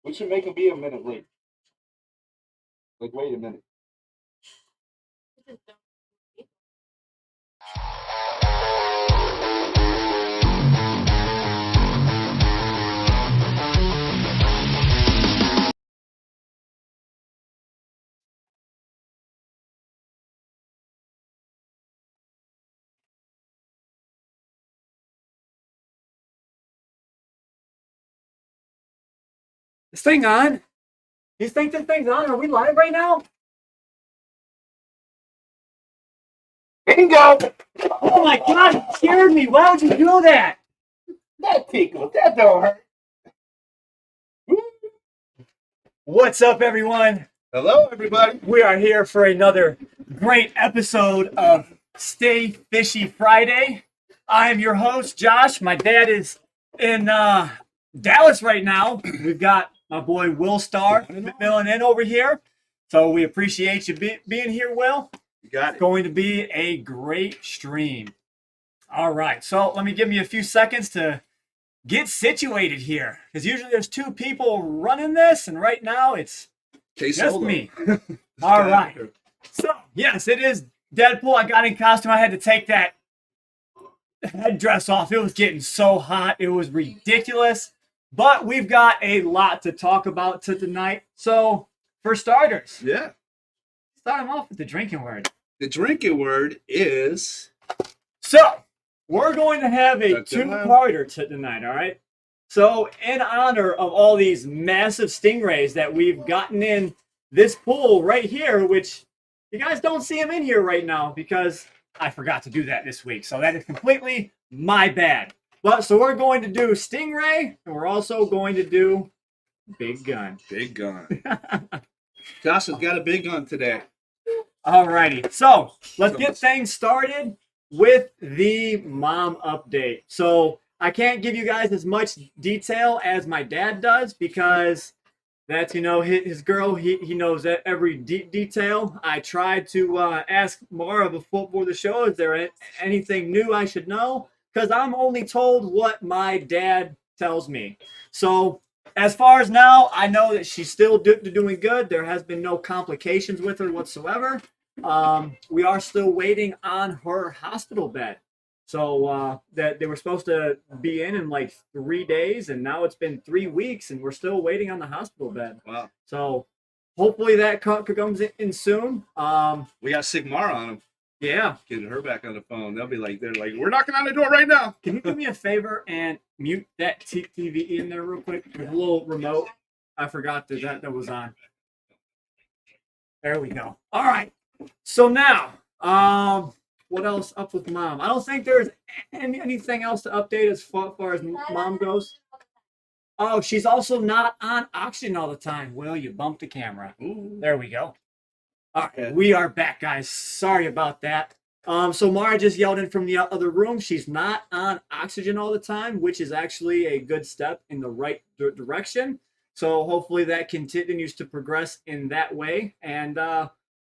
We should make him be a minute late. Like, wait a minute. This thing on? You think this thing's on? Are we live right now? Bingo! Oh my god, you scared me. Why would you do that? That tickles. That don't hurt. What's up, everyone? Hello, everybody. We are here for another great episode of Stay Fishy Friday. I am your host, Josh. My dad is in Dallas right now. We've got my boy Willstar filling in over here. So we appreciate you being here, Will. You got it. It's going to be a great stream. All right, so let me give you a few seconds to get situated here, because usually there's two people running this, and right now it's just me. All right. So, yes, it is Deadpool. I got in costume. I had to take that headdress off. It was getting so hot. It was ridiculous. But we've got a lot to talk about tonight. So, for starters, Yeah. start them off with the drinking word. The drinking word is... So, we're going to have a Da-da. two-parter tonight, all right? So, in honor of all these massive stingrays that we've gotten in this pool right here, which you guys don't see them in here right now because I forgot to do that this week. So, that is completely my bad. But, so we're going to do Stingray, and we're also going to do Big Gun. Big gun. Josh has got a big gun today. Alrighty, so let's get things started with the mom update. So I can't give you guys as much detail as my dad does because that's, you know, his girl, he knows every detail. I tried to ask Mara before the show, is there anything new I should know? Because I'm only told what my dad tells me. So as far as now, I know that she's still doing good. There has been no complications with her whatsoever. We are still waiting on her hospital bed. So that they were supposed to be in like 3 days, and now it's been 3 weeks, and we're still waiting on the hospital bed. Wow. So hopefully that comes in soon. We got Sigmar on him. Yeah. Getting her back on the phone. They'll be like, they're like, we're knocking on the door right now. Can you do me a favor and mute that TV in there real quick? There's a little remote. I forgot that was on. There we go. All right. So now, what else up with mom? I don't think there's anything else to update as far as mom goes. Oh, she's also not on oxygen all the time. Will, you bumped the camera. Ooh. There we go. All right, Okay. we are back, guys. Sorry about that. So Mara just yelled in from the other room. She's not on oxygen all the time, which is actually a good step in the right direction. So hopefully that continues to progress in that way. And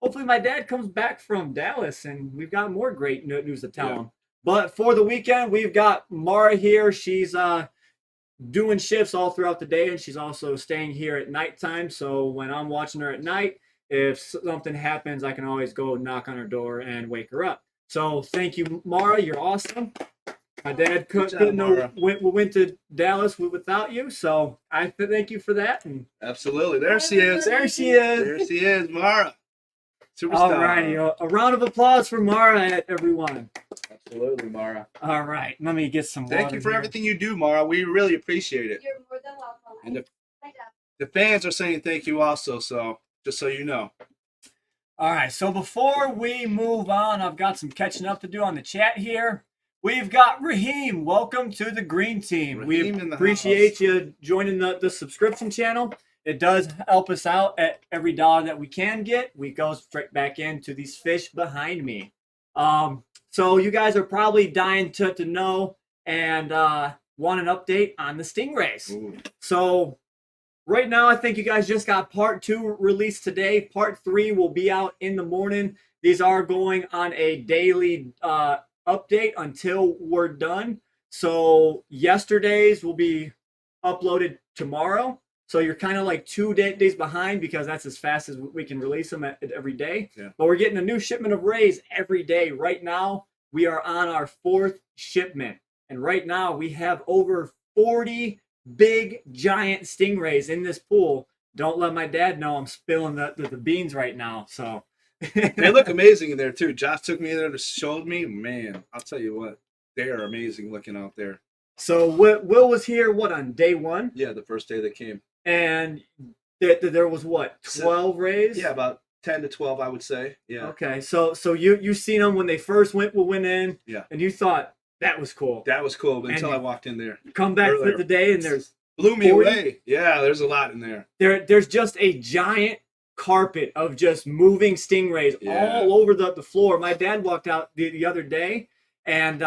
hopefully my dad comes back from Dallas and we've got more great news to tell him. But for the weekend, we've got Mara here. She's doing shifts all throughout the day, and she's also staying here at nighttime. So when I'm watching her at night, if something happens, I can always go knock on her door and wake her up. So thank you, Mara. You're awesome. My dad went to Dallas without you, so I thank you for that. And Absolutely. There she is. there she is. There she is, Mara. Superstar. All righty. A round of applause for Mara, everyone. Absolutely, Mara. All right. Let me get some water. Thank you for here. everything you do, Mara. We really appreciate it. You're more than welcome. And the fans are saying thank you also, so just so you know. All right, so before we move on, I've got some catching up to do on the chat here. We've got Raheem. Welcome to the Green Team. Raheem We in the appreciate house. you joining the subscription channel. It does help us out at every dollar that we can get. We go straight back into these fish behind me. So you guys are probably dying to know and want an update on the Stingrays. Ooh. So right now, I think you guys just got part 2 released today. Part 3 will be out in the morning. These are going on a daily update until we're done. So yesterday's will be uploaded tomorrow. So you're kind of like 2 days behind because that's as fast as we can release them every day. Yeah. But we're getting a new shipment of rays every day. Right now, we are on our 4th shipment. And right now, we have over 40 big, giant stingrays in this pool. Don't let my dad know I'm spilling the beans right now. So They look amazing in there too. Josh took me in there to showed me. Man, I'll tell you what, they are amazing looking out there. So Will was here, on day 1? Yeah, the first day they came. And there was 12 rays? Yeah, about 10 to 12, I would say. Yeah. Okay, so you seen them when they first went in. Yeah. And you thought that was cool. That was cool until And I walked in there. You come back earlier. for the day and there's Blew me 40? away. Yeah, there's a lot in there. There's just a giant carpet of just moving stingrays all over the floor. My dad walked out the other day, and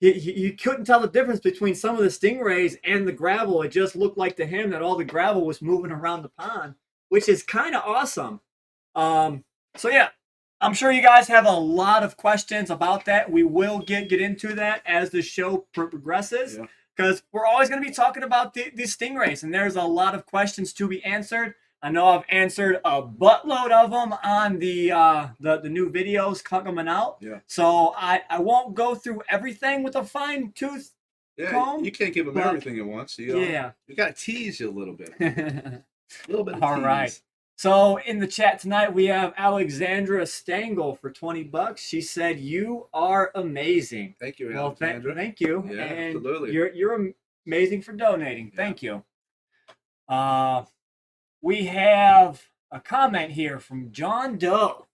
you couldn't tell the difference between some of the stingrays and the gravel. It just looked like to him that all the gravel was moving around the pond, which is kind of awesome. So yeah, I'm sure you guys have a lot of questions about that. We will get into that as the show progresses. Yeah. Because we're always going to be talking about these stingrays, and there's a lot of questions to be answered. I know I've answered a buttload of them on the new videos coming out. Yeah. So I won't go through everything with a fine tooth comb. You can't give them everything at once. You got to tease you a little bit. A little bit of All tease. Right. So in the chat tonight, we have Alexandra Stangl for $20. She said, "You are amazing." Thank you, Alexandra. Thank you. Yeah, and absolutely. You're amazing for donating. Yeah. Thank you. We have a comment here from John Doe.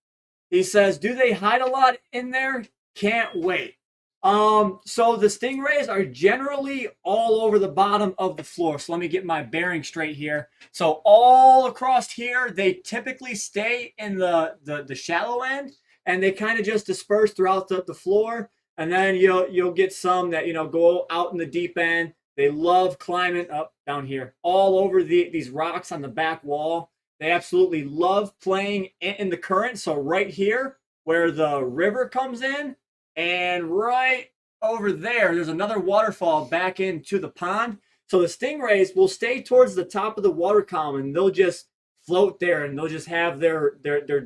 He says, "Do they hide a lot in there? Can't wait." So the stingrays are generally all over the bottom of the floor. So let me get my bearing straight here. So all across here, they typically stay in the shallow end, and they kind of just disperse throughout the floor. And then you'll get some that go out in the deep end. They love climbing up down here, all over these rocks on the back wall. They absolutely love playing in the current. So right here, where the river comes in, and right over there's another waterfall back into the pond. So the stingrays will stay towards the top of the water column, and they'll just float there, and they'll just have their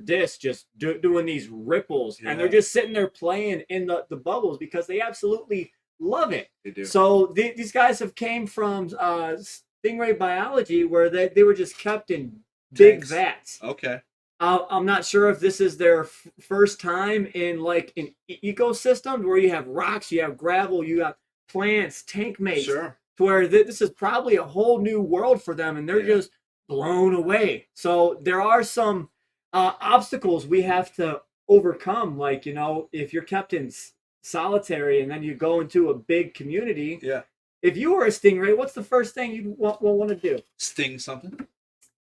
disc just doing these ripples. Yeah. And they're just sitting there playing in the bubbles because they absolutely love it. They do. So these guys have came from stingray biology, where they were just kept in big vats. Okay. I'm not sure if this is their first time in like an ecosystem where you have rocks, you have gravel, you have plants, tank mates. Sure. To where this is probably a whole new world for them, and they're just blown away. So there are some obstacles we have to overcome. Like, if you're kept in solitary and then you go into a big community. Yeah. If you were a stingray, what's the first thing you'd want to do? Sting something.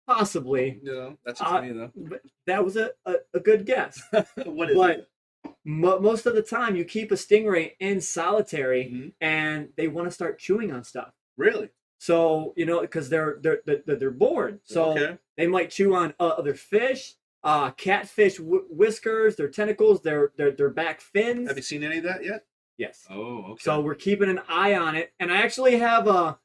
Possibly. That's just me though. But that was a good guess. What is it? Most of the time, you keep a stingray in solitary, and they want to start chewing on stuff. Really? So because they're bored. So they might chew on other fish, catfish whiskers, their tentacles, their back fins. Have you seen any of that yet? Yes. Oh, okay. So we're keeping an eye on it, and I actually have a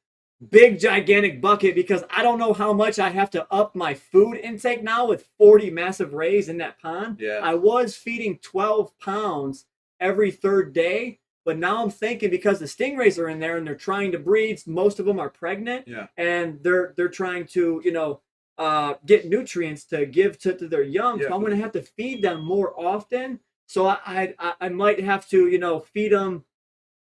big gigantic bucket because I don't know how much I have to up my food intake now with 40 massive rays in that pond. Yeah. I was feeding 12 pounds every third day, but now I'm thinking because the stingrays are in there and they're trying to breed, most of them are pregnant. Yeah. And they're trying to get nutrients to give to their young. Yeah. So I'm going to have to feed them more often. So I might have to feed them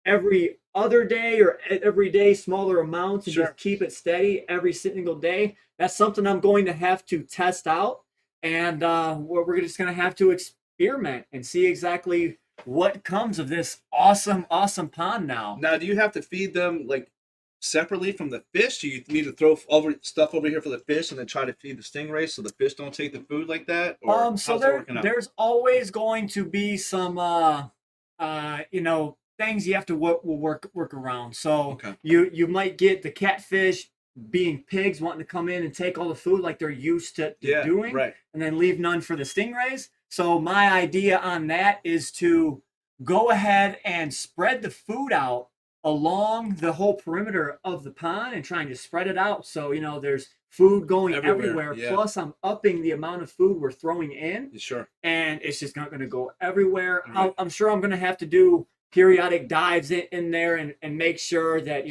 every other day or every day, smaller amounts, and just keep it steady every single day. That's something I'm going to have to test out, and we're just going to have to experiment and see exactly what comes of this awesome pond now. Now, do you have to feed them like separately from the fish? Do you need to throw stuff over here for the fish and then try to feed the stingrays so the fish don't take the food like that? Or so there's always going to be some things you have to work around. So you might get the catfish being pigs wanting to come in and take all the food like they're used to doing, right, and then leave none for the stingrays. So my idea on that is to go ahead and spread the food out along the whole perimeter of the pond and trying to spread it out. So, there's food going everywhere. Yeah. Plus, I'm upping the amount of food we're throwing in. Sure. And it's just not going to go everywhere. Right. I'm sure I'm going to have to do periodic dives in there and make sure that,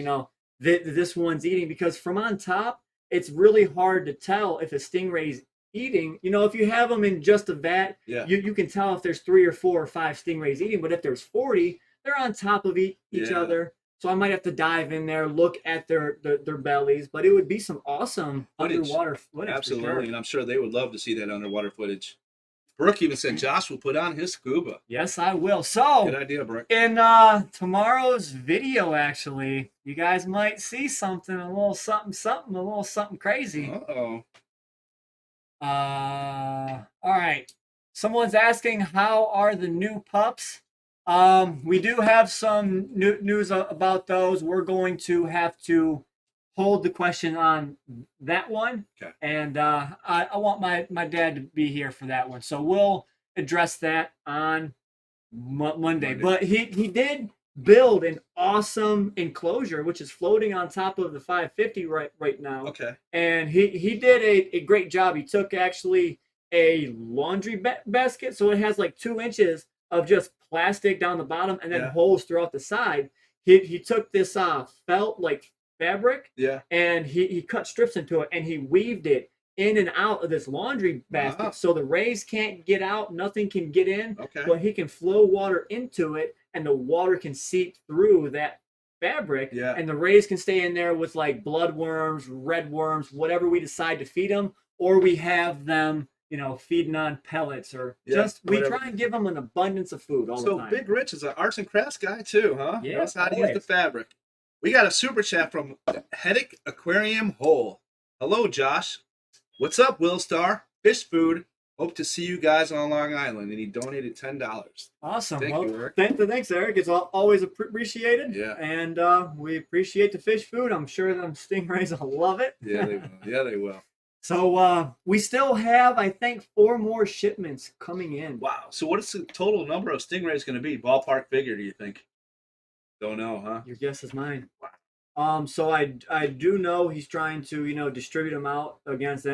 this one's eating, because from on top, it's really hard to tell if a stingray's eating. If you have them in just a vat, you can tell if there's 3 or 4 or 5 stingrays eating. But if there's 40, they're on top of each other. So I might have to dive in there, look at their bellies. But it would be some awesome underwater footage. Absolutely, for sure. And I'm sure they would love to see that underwater footage. Brooke even said Josh will put on his scuba. Yes, I will. So, good idea, Brooke. In tomorrow's video, actually, you guys might see something, a little something crazy. Uh-oh. All right. Someone's asking, how are the new pups? We do have some news about those. We're going to have to hold the question on that one. Okay. And I want my dad to be here for that one. So we'll address that on Monday. But he did build an awesome enclosure, which is floating on top of the 550 right now. Okay. And he did a great job. He took actually a laundry basket. So it has like 2 inches of just plastic down the bottom and then holes throughout the side. He took this felt like fabric, and he cut strips into it, and he weaved it in and out of this laundry basket, so the rays can't get out, nothing can get in, but he can flow water into it, and the water can seep through that fabric, and the rays can stay in there with like bloodworms, red worms, whatever we decide to feed them, or we have them feeding on pellets, or we try and give them an abundance of food all the time. So Big Rich is an arts and crafts guy too, huh? Yeah, knows how to use the fabric. We got a super chat from Headache Aquarium Hole. Hello, Josh. What's up, Willstar? Fish food. Hope to see you guys on Long Island. And he donated $10. Awesome. Thank you, Eric. Thanks, Eric. It's always appreciated. Yeah. And we appreciate the fish food. I'm sure them stingrays will love it. Yeah, they will. Yeah, they will. So we still have, I think, 4 more shipments coming in. Wow. So what is the total number of stingrays going to be? Ballpark figure, do you think? Don't know, huh? Your guess is mine. Wow. So I do know he's trying to distribute them out against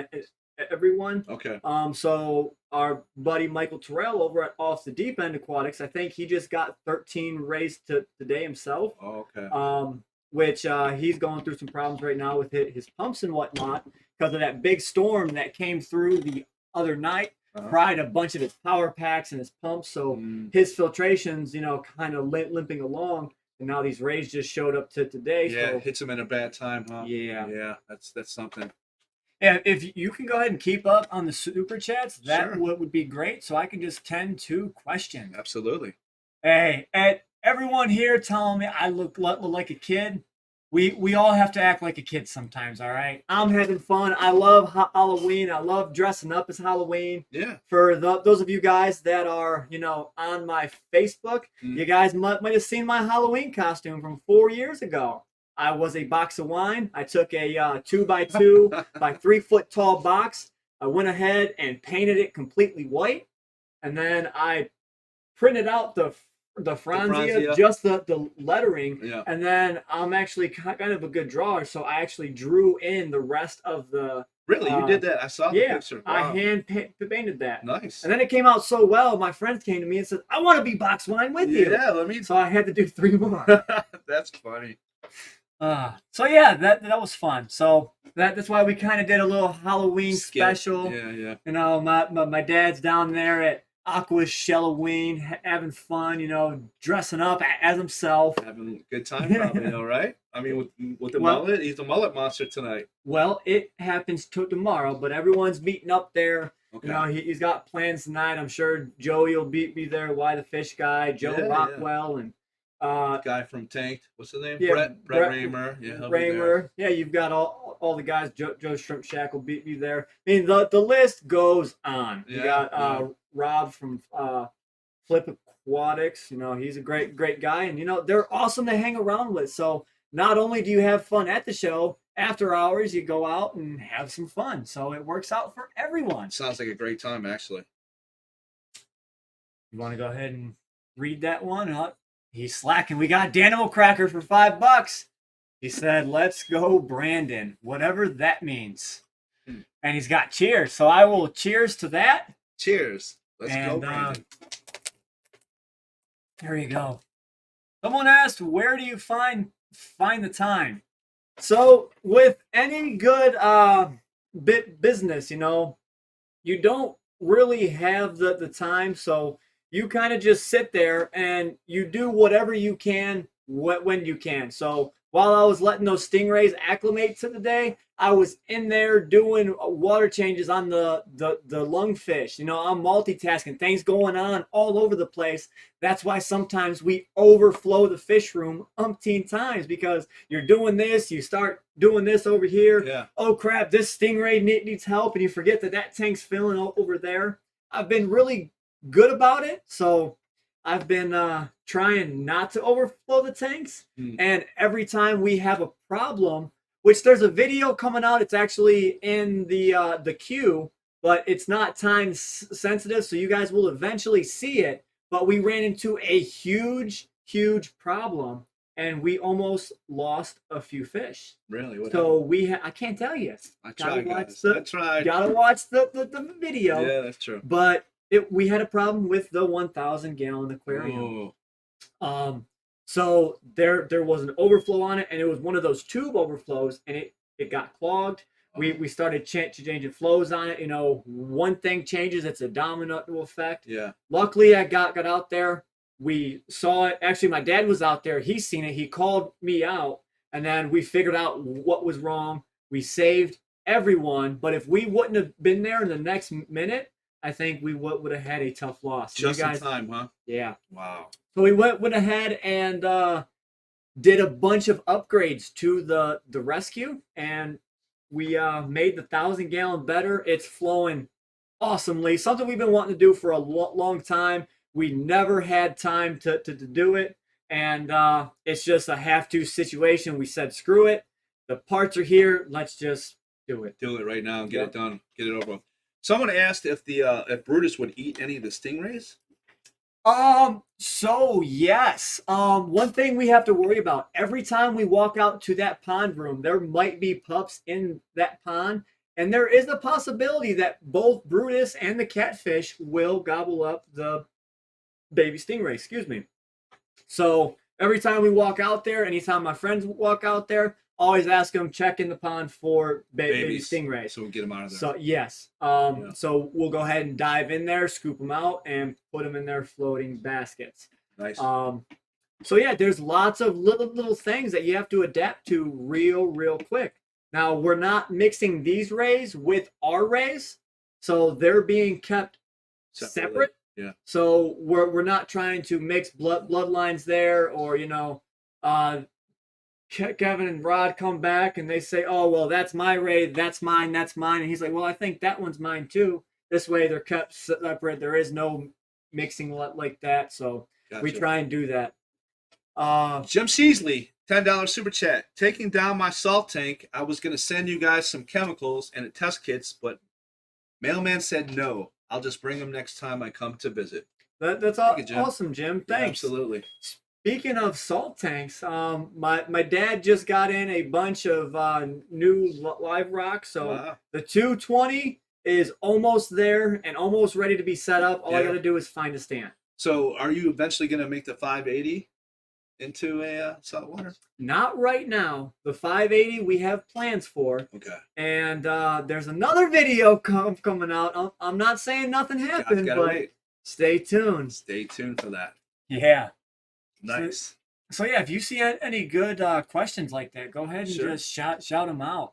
everyone. Okay. So our buddy Michael Terrell over at Off the Deep End Aquatics, I think he just got 13 raised today himself. Oh, okay. Which he's going through some problems right now with his pumps and whatnot because of that big storm that came through the other night. Fried a bunch of his power packs and his pumps, so his filtration's kind of limping along. And now these rays just showed up today. Yeah, so, it hits them in a bad time, huh? Yeah. Yeah, that's something. And if you can go ahead and keep up on the super chats, that would be great. So I can just tend to questions. Absolutely. Hey, and everyone here telling me I look like a kid. We all have to act like a kid sometimes, all right? I'm having fun. I love Halloween. I love dressing up as Halloween. Yeah. For those of you guys that are, on my Facebook, you guys might have seen my Halloween costume from 4 years ago. I was a box of wine. I took a 2x2 by 3 foot tall box. I went ahead and painted it completely white. And then I printed out the Franzia, just the lettering, and then I'm actually kind of a good drawer, so I actually drew in the rest of the. Really, you did that? I saw the picture. Wow. I hand painted that. Nice. And then it came out so well. My friends came to me and said, "I want to be box wine with you." Yeah, let me. So I had to do 3 more. That's funny. So yeah, that was fun. So that's why we kind of did a little Halloween special. Yeah. My dad's down there at Aqua's Shelloween, having fun, dressing up as himself. Having a good time, probably, right? I mean, with the mullet, he's a mullet monster tonight. Well, it happens tomorrow, but everyone's meeting up there. Okay. He's got plans tonight. I'm sure Joey will be there. Why the Fish Guy, Joe Rockwell, and guy from Tanked. What's his name? Yeah, Brett Raymer. Yeah, Raymer. Yeah, you've got all the guys. Joe Shrimp Shack will be there. I mean, the list goes on. You got Rob from Flip Aquatics. He's a great guy, and they're awesome to hang around with. So not only do you have fun at the show, after hours you go out and have some fun. So it works out for everyone. Sounds like a great time, actually. You want to go ahead and read that one? he's slacking. We got Danimal cracker for $5. He said, let's go, Brandon, whatever that means. And he's got cheers. So I will cheers to that. Cheers. Let's go, Brandon. There you go. Someone asked, where do you find the time? So with any good business, you know, you don't really have the time. So you kind of just sit there and you do whatever you can when you can. So while I was letting those stingrays acclimate to the day, I was in there doing water changes on the lungfish. You know, I'm multitasking, things going on all over the place. That's why sometimes we overflow the fish room umpteen times, because you're doing this, you start doing this over here. Yeah. Oh crap, this stingray needs help, and you forget that tank's filling over there. I've been really good about it, so I've been trying not to overflow the tanks. And every time we have a problem, which there's a video coming out, it's actually in the queue, but it's not time sensitive, so you guys will eventually see it. But we ran into a huge problem, and we almost lost a few fish. Really? What so I can't tell you. I tried, guys. I tried. Gotta watch the video. Yeah, that's true. But we had a problem with the 1,000 gallon aquarium. Ooh. So there was an overflow on it, and it was one of those tube overflows, and it got clogged. We started changing flows on it. You know, one thing changes, it's a domino effect. Yeah. Luckily, I got out there. We saw it. Actually, my dad was out there. He's seen it. He called me out, and then we figured out what was wrong. We saved everyone, but if we wouldn't have been there in the next minute, I think we would have had a tough loss. Just in time, huh? Yeah. Wow. So we went ahead and did a bunch of upgrades to the rescue, and we made the 1,000 gallon better. It's flowing awesomely. Something we've been wanting to do for a long time. We never had time to do it, and it's just a have-to situation. We said, screw it. The parts are here. Let's just do it. Do it right now and get it done. Get it over with. Someone asked if Brutus would eat any of the stingrays. So yes. One thing we have to worry about, every time we walk out to that pond room, there might be pups in that pond, and there is a possibility that both Brutus and the catfish will gobble up the baby stingray, So every time we walk out there, anytime my friends walk out there, always ask them, check in the pond for baby stingrays. So we get them out of there. So yes. So we'll go ahead and dive in there, scoop them out, and put them in their floating baskets. Nice. So yeah, there's lots of little things that you have to adapt to real quick. Now, we're not mixing these rays with our rays, so they're being kept separate. Yeah. So we're not trying to mix bloodlines there, or Kevin and Rod come back and they say, oh, well, that's my ray, that's mine. And he's like, well, I think that one's mine too. This way they're kept separate. There is no mixing like that. So we try and do that. Jim Sheasley, $10 super chat. Taking down my salt tank. I was going to send you guys some chemicals and test kits, but mailman said no. I'll just bring them next time I come to visit. That's awesome, Jim. Thanks. Yeah, absolutely. Speaking of salt tanks, my dad just got in a bunch of new live rocks. So the 220 is almost there and almost ready to be set up. All I got to do is find a stand. So are you eventually going to make the 580 into a saltwater? Not right now. The 580 we have plans for. Okay. And there's another video coming out. I'm not saying nothing happened, but wait. Stay tuned. Stay tuned for that. Yeah. Nice. So yeah, if you see any good questions like that, go ahead and just shout them out.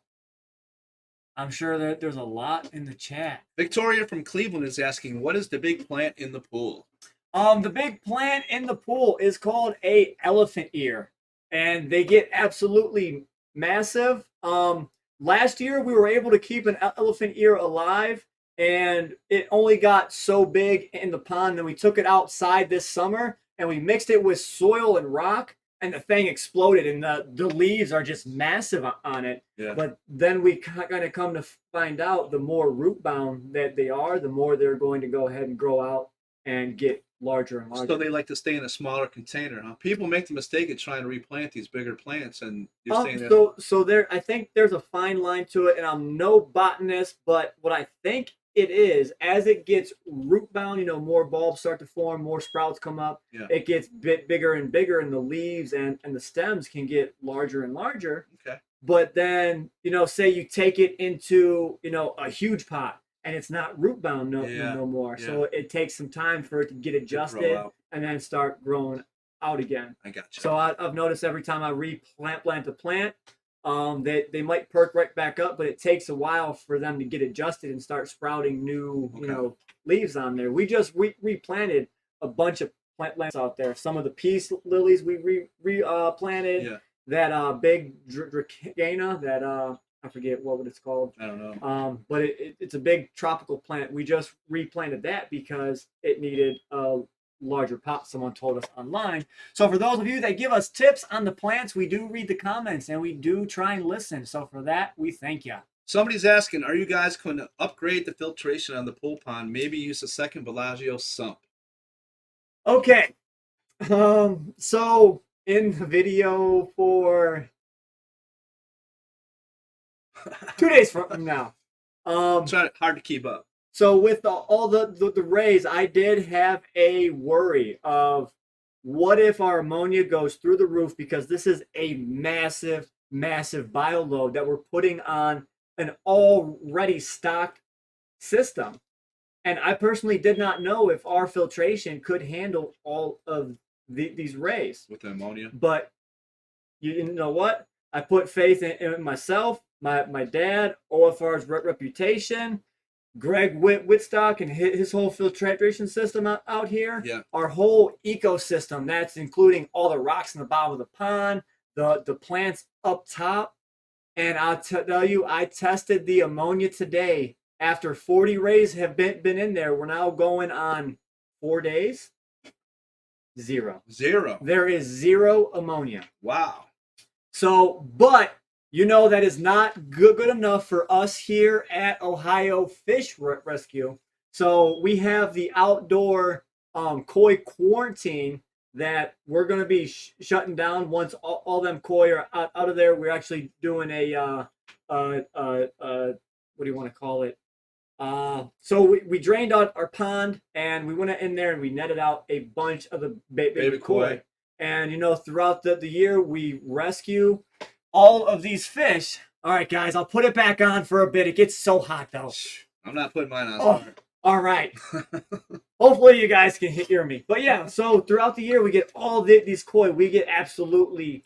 I'm sure that there's a lot in the chat. Victoria from Cleveland is asking, what is the big plant in the pool? The big plant in the pool is called a elephant ear, and they get absolutely massive. Last year we were able to keep an elephant ear alive, and it only got so big in the pond. Then we took it outside this summer, and we mixed it with soil and rock, and the thing exploded, and the leaves are just massive on it. Yeah. But then we kind of come to find out the more root bound that they are, the more they're going to go ahead and grow out and get larger and larger. So they like to stay in a smaller container, huh? People make the mistake of trying to replant these bigger plants, and you're saying that. So there, I think there's a fine line to it, and I'm no botanist, but what I think it is, as it gets root bound, more bulbs start to form, more sprouts come up. Yeah. It gets bigger and bigger, and the leaves and the stems can get larger and larger. Okay. But then, say you take it into, a huge pot, and it's not root bound no more. Yeah. So it takes some time for it to get adjusted and then start growing out again. I got you. So I've noticed every time I replant a plant, they might perk right back up, but it takes a while for them to get adjusted and start sprouting new, leaves on there. We just replanted a bunch of plants out there. Some of the peace lilies we replanted. Yeah. That big Dracana, that I forget what it's called. I don't know. But it's a big tropical plant. We just replanted that because it needed a larger pot, someone told us online. So for those of you that give us tips on the plants, we do read the comments and we do try and listen. So for that, we thank you. Somebody's asking, are you guys going to upgrade the filtration on the pool pond? Maybe use a second Bellagio sump. Okay. So in the video for 2 days from now. Hard to keep up. So with all the rays, I did have a worry of what if our ammonia goes through the roof, because this is a massive, massive bio load that we're putting on an already stocked system. And I personally did not know if our filtration could handle all of these rays. With the ammonia? But you know what? I put faith in myself, my dad, OFR's reputation, Greg Whitstock and his whole filtration system out here. Yeah. Our whole ecosystem, that's including all the rocks in the bottom of the pond, the plants up top. And I'll tell you, I tested the ammonia today. After 40 rays have been in there, we're now going on 4 days. Zero. There is zero ammonia. Wow. So, but that is not good enough for us here at Ohio Fish Rescue. So we have the outdoor koi quarantine that we're going to be shutting down once all them koi are out of there. We're actually doing a what do you want to call it? So we drained out our pond, and we went in there and we netted out a bunch of the baby koi. And throughout the year, we rescue all of these fish. All right, guys, I'll put it back on for a bit. It gets so hot, though. I'm not putting mine on. Oh, all right. Hopefully you guys can hear me. But yeah, so throughout the year, we get all these koi. We get absolutely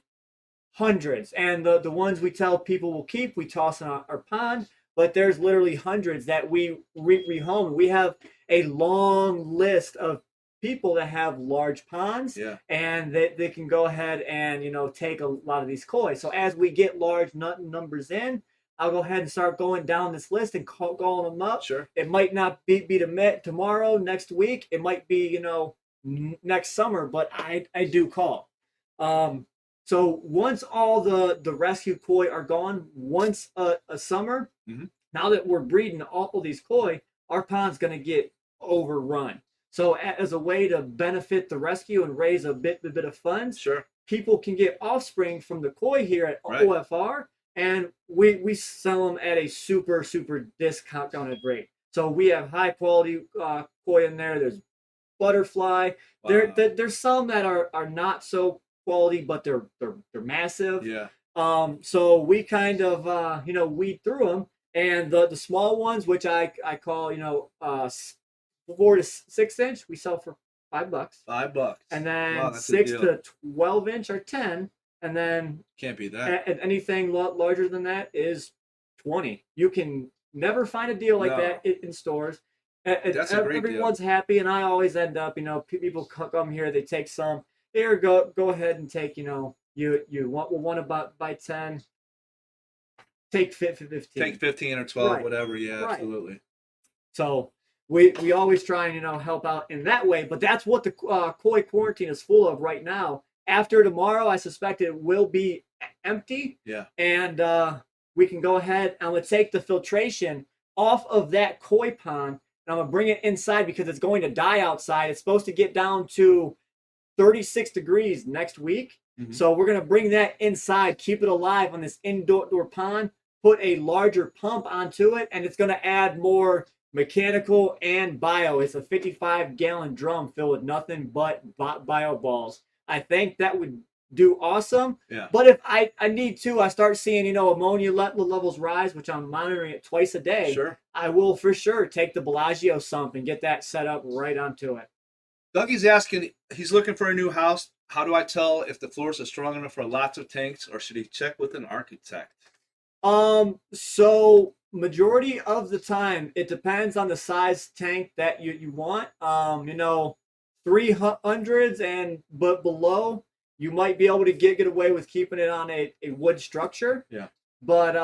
hundreds. And the ones we tell people we'll keep, we toss in our pond. But there's literally hundreds that we rehome. We have a long list of people that have large ponds, and they can go ahead and take a lot of these koi. So as we get large numbers in, I'll go ahead and start going down this list and calling them up. Sure. It might not be tomorrow, next week. It might be next summer, but I do call. So once all the rescue koi are gone, once a summer, now that we're breeding all these koi, our pond's going to get overrun. So as a way to benefit the rescue and raise a bit of funds, people can get offspring from the koi here at OFR, and we sell them at a super discounted rate. So we have high quality koi in there. There's butterfly. Wow. There's some that are not so quality, but they're massive. Yeah. So we kind of weed through them, and the small ones, which I call 4 to 6 inch, we sell for $5. $5. And then 6 to 12 inch are 10, and then can't be that. Anything larger than that is 20. You can never find a deal like that in stores. That's a great everyone's deal. Happy, and I always end up, people come here, they take some. Here, go ahead and take, you want to buy 10, take 15. Take 15 or 12, right. Whatever. Yeah, right. Absolutely. So we always try and help out in that way, but that's what the koi quarantine is full of right now. After tomorrow, I suspect it will be empty. Yeah. And we can go ahead and let's take the filtration off of that koi pond and I'm gonna bring it inside because it's going to die outside. It's supposed to get down to 36 degrees next week. So we're gonna bring that inside, keep it alive on this indoor pond, put a larger pump onto it, and it's gonna add more mechanical and bio. It's a 55-gallon drum filled with nothing but bio balls. I think that would do awesome. Yeah. But if I need to, I start seeing, ammonia levels rise, which I'm monitoring it twice a day. Sure. I will for sure take the Bellagio sump and get that set up right onto it. Dougie's asking, he's looking for a new house. How do I tell if the floors are strong enough for lots of tanks, or should he check with an architect? So majority of the time, it depends on the size tank that you want. 300s but below, you might be able to get away with keeping it on a wood structure. Yeah. But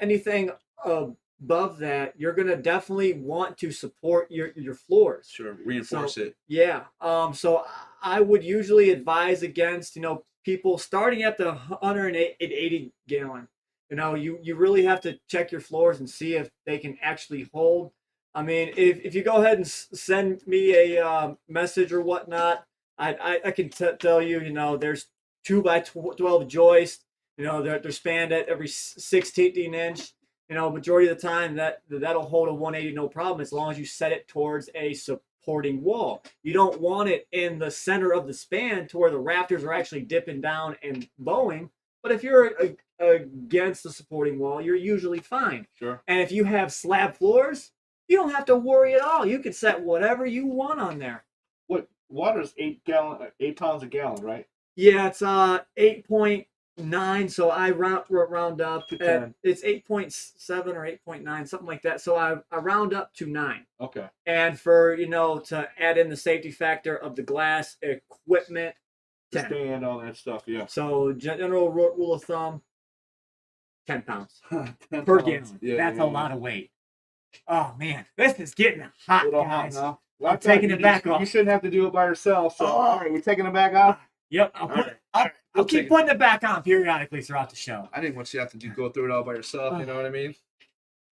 anything above that, you're gonna definitely want to support your floors. Sure, reinforce it. Yeah. So I would usually advise against people starting at the 180 gallon. You really have to check your floors and see if they can actually hold. I mean, if you go ahead and send me a message or whatnot, I can tell you, there's 2x12 joists. They're spanned at every 16 inch. Majority of the time that'll hold a 180 no problem, as long as you set it towards a supporting wall. You don't want it in the center of the span to where the rafters are actually dipping down and bowing. But if you're against the supporting wall, you're usually fine. Sure. And if you have slab floors, you don't have to worry at all. You can set whatever you want on there. What water's 8 pounds a gallon, right? Yeah, it's 8.9. So I round up. It's 8.7 or 8.9, something like that. So I round up to 9. Okay. And for to add in the safety factor of the glass equipment, 10. Stand, all that stuff. Yeah. So general rule of thumb, 10 pounds 10 per pounds. gallon. Yeah, That's yeah, a lot of weight. Oh man, this is getting hot, A little guys. hot now. I'm taking it back off. You shouldn't have to do it by yourself. So, all right, we're taking it back off. Yep, I'll keep putting it back on periodically throughout the show. I didn't want you to have to go through it all by yourself. You know what I mean?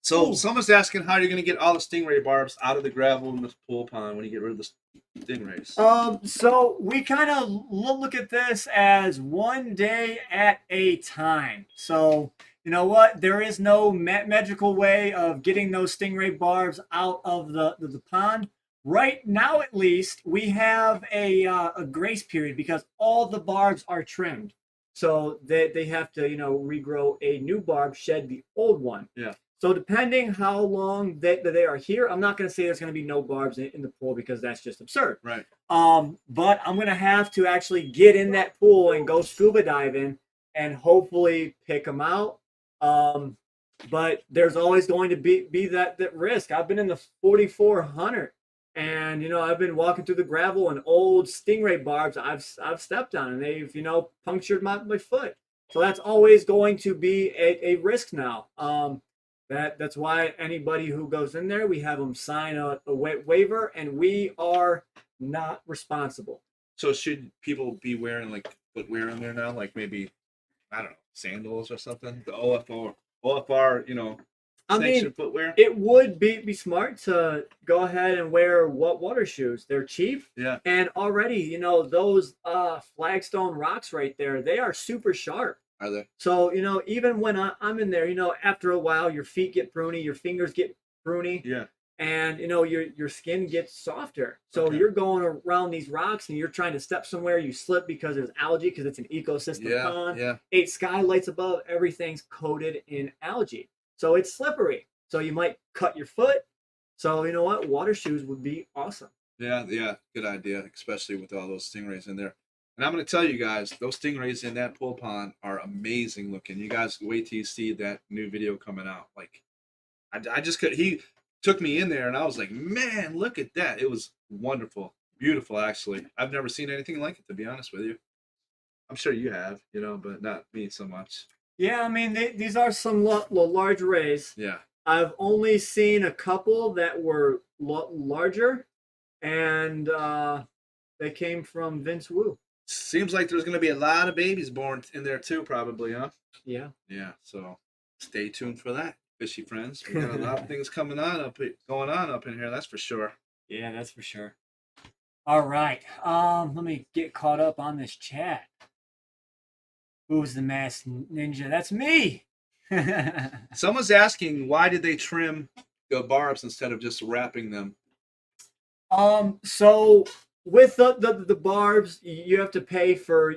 So someone's asking how you're going to get all the stingray barbs out of the gravel in this pool pond when you get rid of the stingrays. So we kind of look at this as one day at a time. So you know what? There is no magical way of getting those stingray barbs out of the pond. Right now, at least, we have a grace period because all the barbs are trimmed. So they have to, regrow a new barb, shed the old one. Yeah. So depending how long they are here, I'm not going to say there's going to be no barbs in the pool because that's just absurd. Right. But I'm going to have to actually get in that pool and go scuba diving and hopefully pick them out. But there's always going to be that risk. I've been in the 4400. And I've been walking through the gravel and old stingray barbs I've stepped on, and they've punctured my foot. So that's always going to be a risk now. That's why anybody who goes in there, we have them sign a waiver, and we are not responsible. So should people be wearing like footwear in there now, like maybe I don't know, sandals or something? The OFR, I mean, footwear. It would be smart to go ahead and wear water shoes. They're cheap. Yeah. And already, those flagstone rocks right there, they are super sharp. Are they? So, even when I'm in there, after a while, your feet get pruny, your fingers get pruny. Yeah. And, your skin gets softer. So you're going around these rocks and you're trying to step somewhere, you slip because there's algae, because it's an ecosystem pond. Yeah. 8 skylights above, everything's coated in algae. So it's slippery. So you might cut your foot. So you know what? Water shoes would be awesome. Yeah. Good idea, especially with all those stingrays in there. And I'm going to tell you guys, those stingrays in that pool pond are amazing looking. You guys wait till you see that new video coming out. Like, I just could. He took me in there, and I was like, man, look at that. It was wonderful, beautiful. Actually, I've never seen anything like it, to be honest with you. I'm sure you have, but not me so much. Yeah, I mean, these are some large rays. Yeah. I've only seen a couple that were larger, and they came from Vince Wu. Seems like there's going to be a lot of babies born in there too, probably, huh? Yeah. Yeah, so stay tuned for that. fishy friends. We got a lot of things going on up in here. That's for sure. Yeah, that's for sure. All right. Let me get caught up on this chat. Who's the masked ninja? That's me. Someone's asking, why did they trim the barbs instead of just wrapping them? So with the barbs, you have to pay for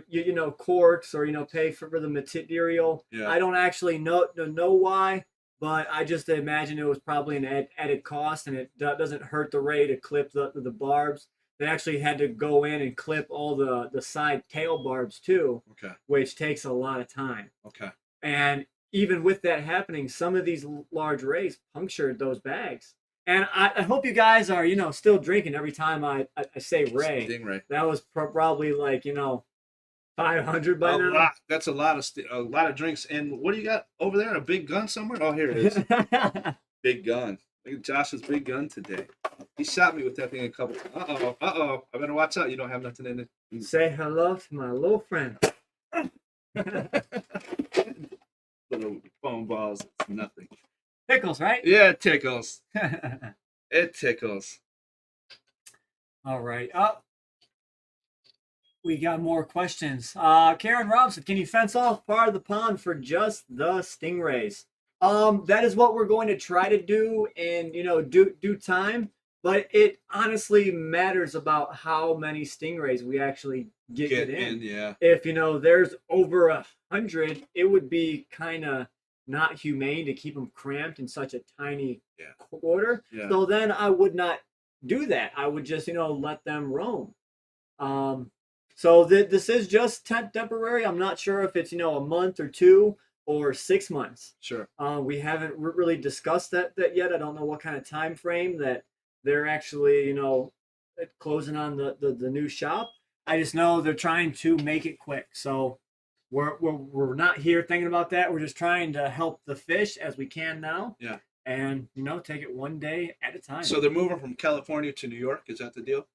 corks, or pay for the material. Yeah. I don't actually know why, but I just imagine it was probably an added cost, and it doesn't hurt the ray to clip the barbs. They actually had to go in and clip all the side tail barbs too, Okay. which takes a lot of time. Okay. And even with that happening, some of these large rays punctured those bags. And I hope you guys are, still drinking every time I say ray. Stingray. That was probably like, 500 by now. Lot. That's a lot of drinks. And what do you got over there? A big gun somewhere? Oh, here it is. Big gun. Look at Josh's big gun today. He shot me with that thing a couple. Uh-oh. I better watch out. You don't have nothing in it. Say hello to my little friend. Little foam balls. It's nothing. Pickles, right? Yeah, it tickles. It tickles. All right. We got more questions. Karen Robson, can you fence off part of the pond for just the stingrays? That is what we're going to try to do in due time. But it honestly matters about how many stingrays we actually get in. Yeah. If there's over 100, it would be kind of not humane to keep them cramped in such a tiny quarter. Yeah. So then I would not do that. I would just let them roam. So this is just temporary. I'm not sure if it's a month or 2 or 6 months. Sure. We haven't really discussed that yet. I don't know what kind of time frame that they're actually closing on the new shop. I just know they're trying to make it quick. So we're not here thinking about that. We're just trying to help the fish as we can now. Yeah. And take it one day at a time. So they're moving from California to New York. Is that the deal?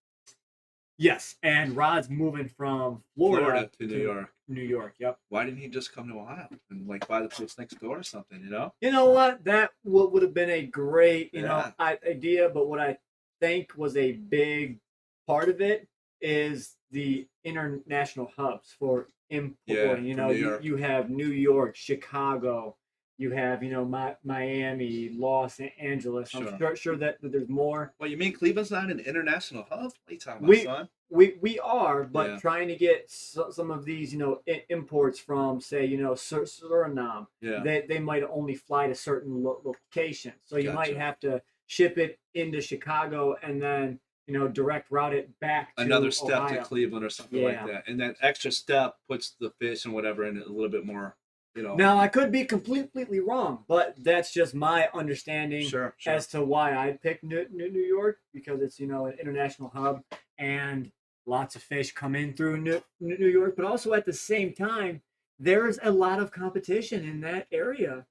Yes, and Rod's moving from Florida to New York. New York, yep. Why didn't he just come to Ohio and buy the place next door or something? You know what? That would have been a great idea. But what I think was a big part of it is the international hubs for importing. You have New York, Chicago. You have Miami, Los Angeles. Sure. I'm sure that there's more. Well, you mean Cleveland's not an international hub? What are you talking about, son? We are, but trying to get some of these imports from, say, Suriname. Yeah. They might only fly to certain locations, so you might have to ship it into Chicago and then direct route it back to another step Ohio. to Cleveland or something like that, and that extra step puts the fish and whatever in it a little bit more. Now, I could be completely wrong, but that's just my understanding Sure. as to why I picked New York, because it's, an international hub and lots of fish come in through New York. But also at the same time, there's a lot of competition in that area.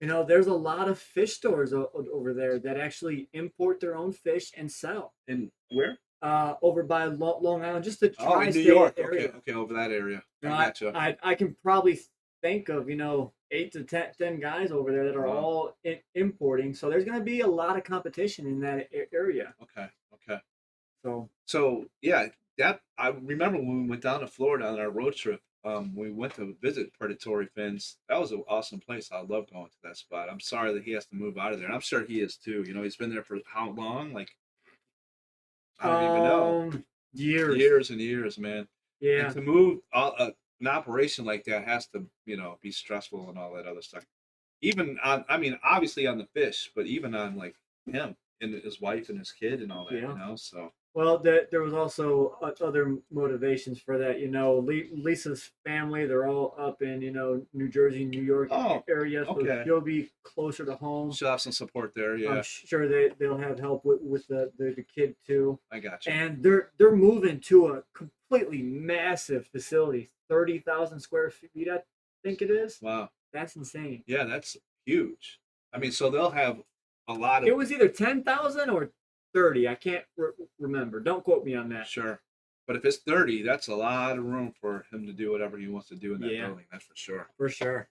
There's a lot of fish stores over there that actually import their own fish and sell. And where? Over by Long Island, just the in New York area. Okay, over that area. Gotcha. I can probably think of 8 to 10 guys over there that are all importing, so there's going to be a lot of competition in that area. Okay. So yeah, that I remember when we went down to Florida on our road trip. We went to visit predatory fins. That was an awesome place. I love going to that spot. I'm sorry that he has to move out of there. I'm sure he is too. He's been there for how long? I don't even know. Years and years, man. Yeah. And to move an operation like that has to, be stressful and all that other stuff. Even on, obviously on the fish, but even on him and his wife and his kid and all that, so. Well, there was also other motivations for that. Lisa's family, they're all up in, New Jersey, New York area. So she'll be closer to home. She'll have some support there, yeah. I'm sure they'll have help with the kid too. I got you. And they're moving to a completely massive facility, 30,000 square feet, I think it is. Wow. That's insane. Yeah, that's huge. So they'll have a lot of... It was either 10,000 or 30. I can't remember. Don't quote me on that. Sure. But if it's 30, that's a lot of room for him to do whatever he wants to do in that building. That's for sure. For sure.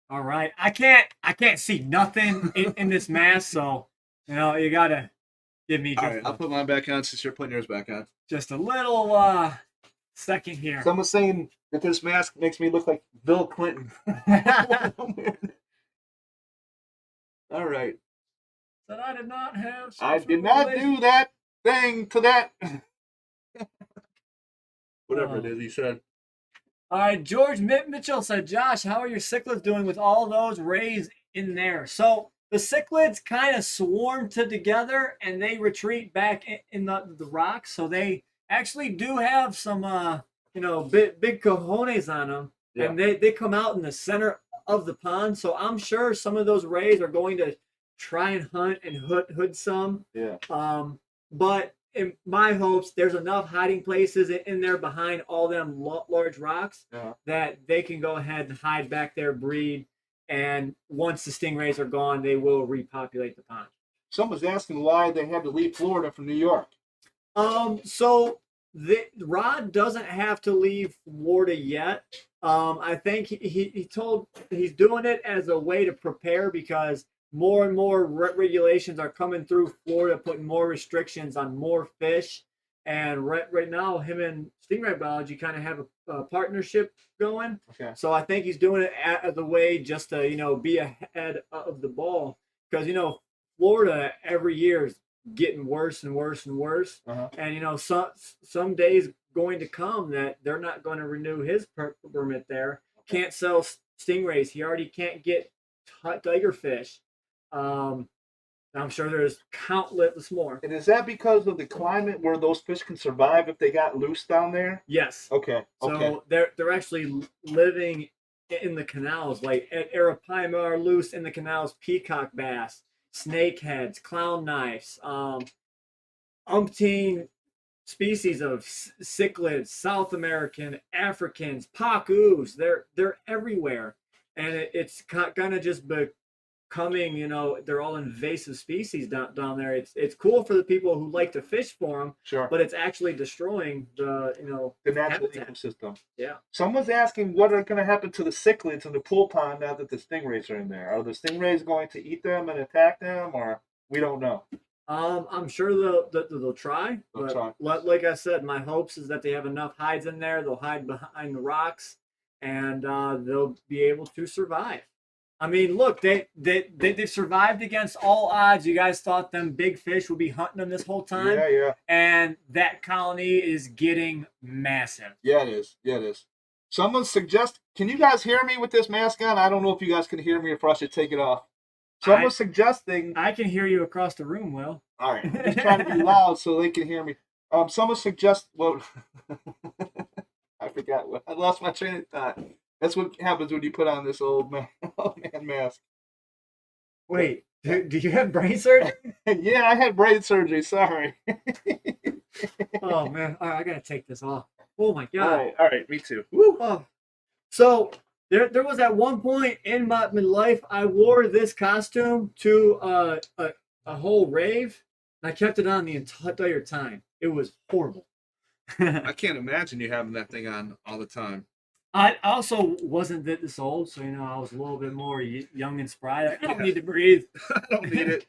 All right. I can't see nothing in this mask, so you gotta give me All right, I'll put mine back on since you're putting yours back on. just a little second here. Someone's saying that this mask makes me look like Bill Clinton. All right. But I did not have. I did not do that thing to that. Whatever it is, he said. All right, George Mitchell said, Josh, how are your cichlids doing with all those rays in there? So the cichlids kind of swarm together and they retreat back in the rocks. So they actually do have some, big cojones on them. Yeah. And they come out in the center of the pond. So I'm sure some of those rays are going to try and hunt and hood some. Yeah. But in my hopes, there's enough hiding places in there behind all them large rocks that they can go ahead and hide back there, breed, and once the stingrays are gone, they will repopulate the pond. Someone's asking why they had to leave Florida from New York. So the Rod doesn't have to leave Florida yet. I think he told he's doing it as a way to prepare because more and more regulations are coming through Florida, putting more restrictions on more fish. And right now, him and Stingray Biology kind of have a partnership going. Okay. So I think he's doing it as a way just to, be ahead of the ball. Because, Florida every year is getting worse and worse and worse. Uh-huh. And, some days going to come that they're not going to renew his permit there. Okay. Can't sell stingrays. He already can't get tiger fish. I'm sure there's countless more. And is that because of the climate where those fish can survive if they got loose down there? Yes. Okay. So they're actually living in the canals, like arapaima are loose in the canals, peacock bass, snakeheads, clown knives, umpteen species of cichlids, South American, Africans, pacus. They're everywhere, and it's kind of just becoming, they're all invasive species down there. It's cool for the people who like to fish for them, sure, but it's actually destroying the natural ecosystem. Yeah. Someone's asking what are going to happen to the cichlids in the pool pond now that the stingrays are in there. Are the stingrays going to eat them and attack them, or we don't know? I'm sure they'll try. Like I said, my hopes is that they have enough hides in there. They'll hide behind the rocks, and they'll be able to survive. I mean, look, they've survived against all odds. You guys thought them big fish would be hunting them this whole time. Yeah, yeah. And that colony is getting massive. Yeah, it is. Yeah, it is. Someone suggest, can you guys hear me with this mask on? I don't know if you guys can hear me or if I should take it off. Someone's suggesting. I can hear you across the room, Will. All right. I'm just trying to be loud so they can hear me. Someone suggest, well, I forgot. I lost my train of thought. That's what happens when you put on this old man mask. Wait, do you have brain surgery? Yeah, I had brain surgery. Sorry. Oh, man. All right, I got to take this off. Oh, my God. All right. Me too. Woo. Oh. So there was at one point in my life, I wore this costume to a whole rave. And I kept it on the entire time. It was horrible. I can't imagine you having that thing on all the time. I also wasn't this old, so I was a little bit more young and spry. I don't need to breathe. I don't need it.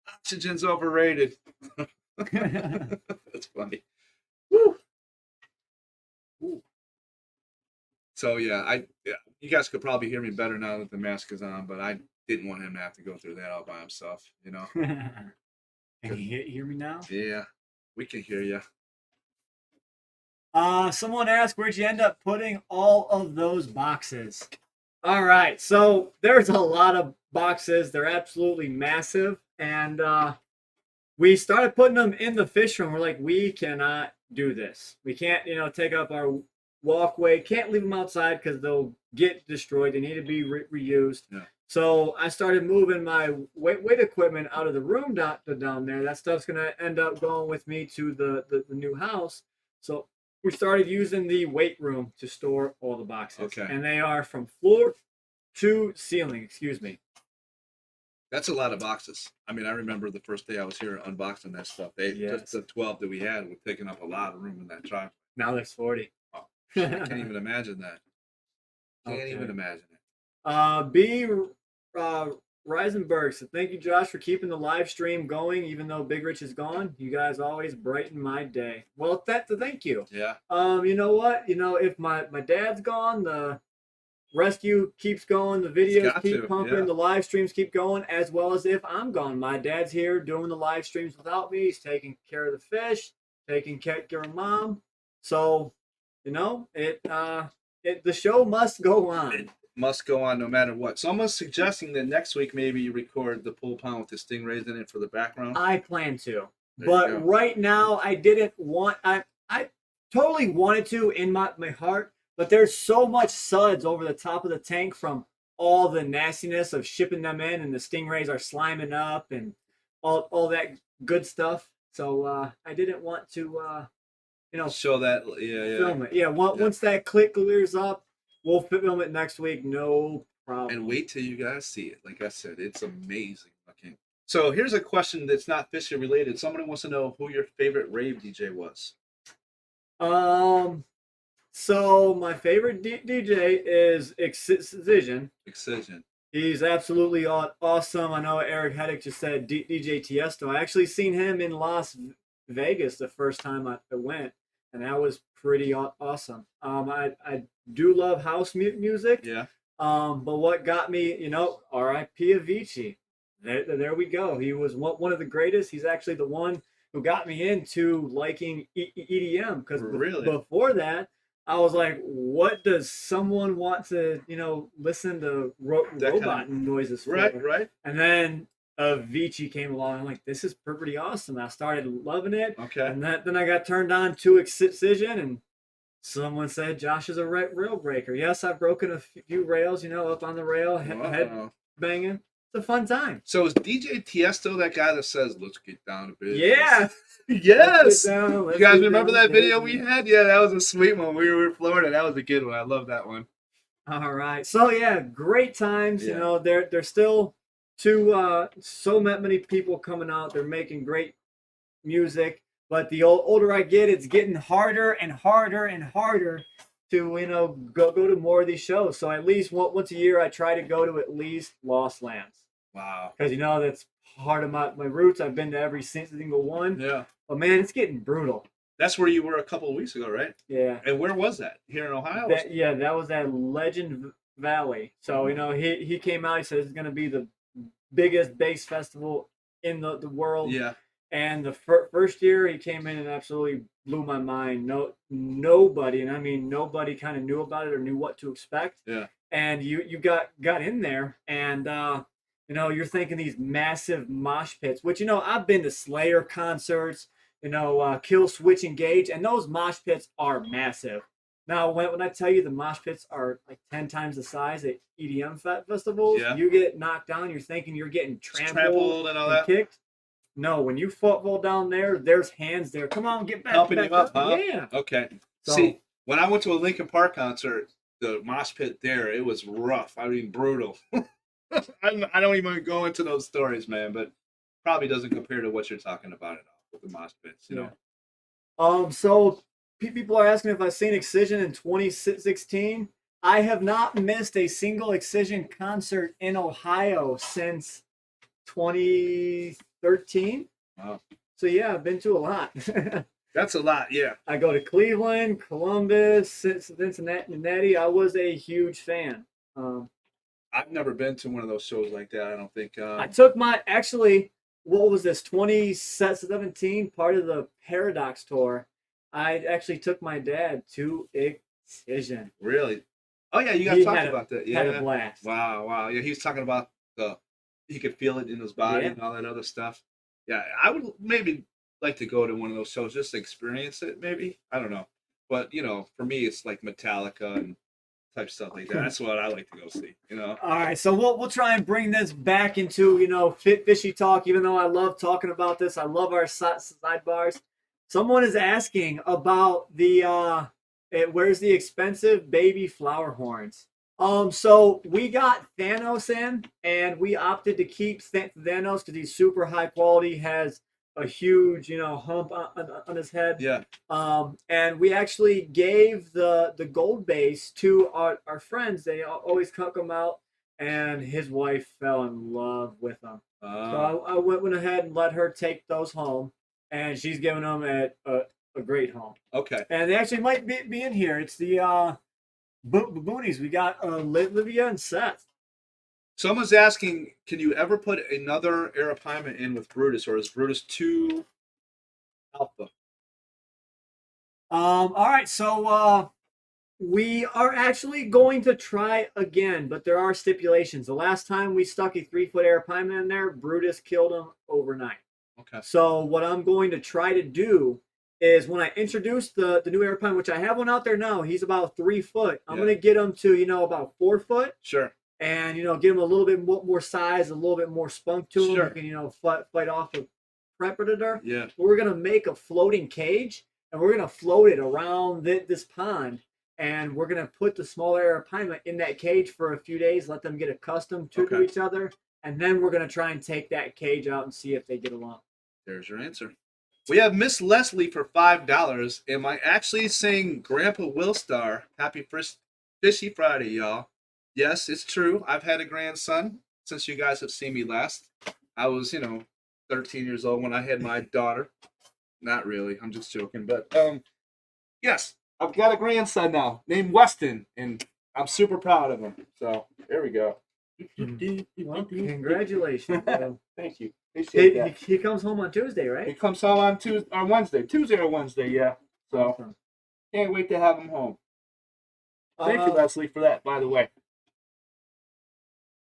Oxygen's overrated. That's funny. Woo. Woo. So yeah, you guys could probably hear me better now that the mask is on, but I didn't want him to have to go through that all by himself. Can you hear me now? Yeah, we can hear you. Someone asked, where'd you end up putting all of those boxes? All right, so there's a lot of boxes. They're absolutely massive. And we started putting them in the fish room. We're like, we cannot do this. We can't, take up our walkway. Can't leave them outside because they'll get destroyed. They need to be reused. Yeah. So I started moving my weight equipment out of the room down there. That stuff's going to end up going with me to the new house. So we started using the weight room to store all the boxes. Okay. And they are from floor to ceiling, excuse me. That's a lot of boxes. I mean, I remember the first day I was here unboxing that stuff. Just the 12 that we had were taking up a lot of room in that truck. Now there's 40. Oh, I can't even imagine that. Can't even imagine it. B. Reisenberg. So thank you, Josh, for keeping the live stream going, even though Big Rich is gone. You guys always brighten my day. Well, thank you. Yeah. You know what? If my dad's gone, the rescue keeps going, the videos keep pumping, yeah. the live streams keep going, as well as if I'm gone. My dad's here doing the live streams without me. He's taking care of the fish, taking care of mom. So, the show must go on. It must go on no matter what. Someone's suggesting that next week maybe you record the pool pond with the stingrays in it for the background. I plan to, but right now I didn't want. I totally wanted to in my heart, but there's so much suds over the top of the tank from all the nastiness of shipping them in, and the stingrays are sliming up and all that good stuff. So I didn't want to, show that. Film it. Yeah. Once that click clears up, we'll film it next week. No problem. And wait till you guys see it. Like I said, it's amazing looking. So here's a question that's not fishing related. Somebody wants to know who your favorite rave DJ was. So my favorite DJ is Excision. Excision. He's absolutely awesome. I know Eric Heddick just said DJ Tiesto. I actually seen him in Las Vegas the first time I went, and that was pretty awesome. I do love house music. Yeah. But what got me, R.I.P. Avicii. There we go. He was one of the greatest. He's actually the one who got me into liking EDM, because before that, I was like, what does someone want to, listen to robot noises for? Right. And then Avicii came along. I'm like, this is pretty awesome. I started loving it. Okay. And then I got turned on to Excision, and someone said Josh is a rail breaker. Yes, I've broken a few rails, up on the rail, head banging. It's a fun time. So is DJ Tiesto that guy that says, let's get down to business? Yeah. Yes. You guys remember that video we had? Yeah, that was a sweet one. We were in Florida. That was a good one. I love that one. All right. So, yeah, great times. Yeah. There's still so many people coming out. They're making great music. But the older I get, it's getting harder and harder and harder to, go to more of these shows. So at least once a year, I try to go to at least Lost Lands. Wow. Because, that's part of my roots. I've been to every single one. Yeah. But, man, it's getting brutal. That's where you were a couple of weeks ago, right? Yeah. And where was that? Here in Ohio? That was at Legend Valley. So, he came out. He said it's going to be the biggest bass festival in the world. Yeah. And the first year he came in and absolutely blew my mind. Nobody, and I mean nobody, kind of knew about it or knew what to expect. Yeah. And you got in there, and you're thinking these massive mosh pits, which I've been to Slayer concerts, Kill Switch Engage, and those mosh pits are massive. Now, when I tell you the mosh pits are like 10 times the size at EDM festivals, you get knocked down, you're thinking you're getting trampled and all that. Kicked. No, when you fall down there, there's hands there. Come on, get back. Helping you up, huh? Yeah. Okay. So, see, when I went to a Linkin Park concert, the mosh pit there, it was rough. I mean, brutal. I don't even go into those stories, man, but probably doesn't compare to what you're talking about at all with the mosh pits, So people are asking if I've seen Excision in 2016. I have not missed a single Excision concert in Ohio since 2013. Wow. So yeah, I've been to a lot. That's a lot, yeah. I go to Cleveland, Columbus, Cincinnati. I was a huge fan. I've never been to one of those shows like that. I don't think. I took what was this, 2017, part of the Paradox tour. I actually took my dad to Excision. Really? Oh yeah, you guys talked about that. Yeah. Had a blast. Wow. Yeah, he was talking about he could feel it in his body and all that other stuff. Yeah, I would maybe like to go to one of those shows just to experience it. Maybe, I don't know, but for me, it's like Metallica and type stuff like that. That's what I like to go see. All right, so we'll try and bring this back into fishy talk. Even though I love talking about this, I love our sidebars. Someone is asking about the where's the expensive baby flower horns. So we got Thanos in, and we opted to keep Thanos because he's super high quality, has a huge, hump on his head. Yeah. And we actually gave the gold base to our friends. They always come out and his wife fell in love with them. So Uh, I went ahead and let her take those home, and she's giving them at a great home. okay. And they actually might be in here. It's the Boonies. We got Livia and Seth. Someone's asking, can you ever put another arapaima in with Brutus, or is Brutus too alpha? All right, so we are actually going to try again, but there are stipulations. The last time we stuck a 3-foot arapaima in there, Brutus killed him overnight. Okay. So what I'm going to try to do is when I introduce the new arapaima, which I have one out there now, he's about 3 foot. I'm Yeah. going to get him to about 4 foot, Sure. and give him a little bit more size, a little bit more spunk to him. Sure. He can fight off a predator. Yeah. We're going to make a floating cage, and we're going to float it around this pond. And we're going to put the smaller arapaima in that cage for a few days, let them get accustomed to each other. And then we're going to try and take that cage out and see if they get along. There's your answer. We have Miss Leslie for $5. Am I actually saying Grandpa Willstar, happy Fishy Friday, y'all? Yes, it's true. I've had a grandson since you guys have seen me last. I was, 13 years old when I had my daughter. Not really. I'm just joking. But, yes, I've got a grandson now named Weston, and I'm super proud of him. So, there we go. Well, congratulations. Thank you. Appreciate that. He comes home on Tuesday, He right? comes home on Tuesday or Wednesday, yeah. So can't wait to have him home. Thank you, Leslie, for that, by the way.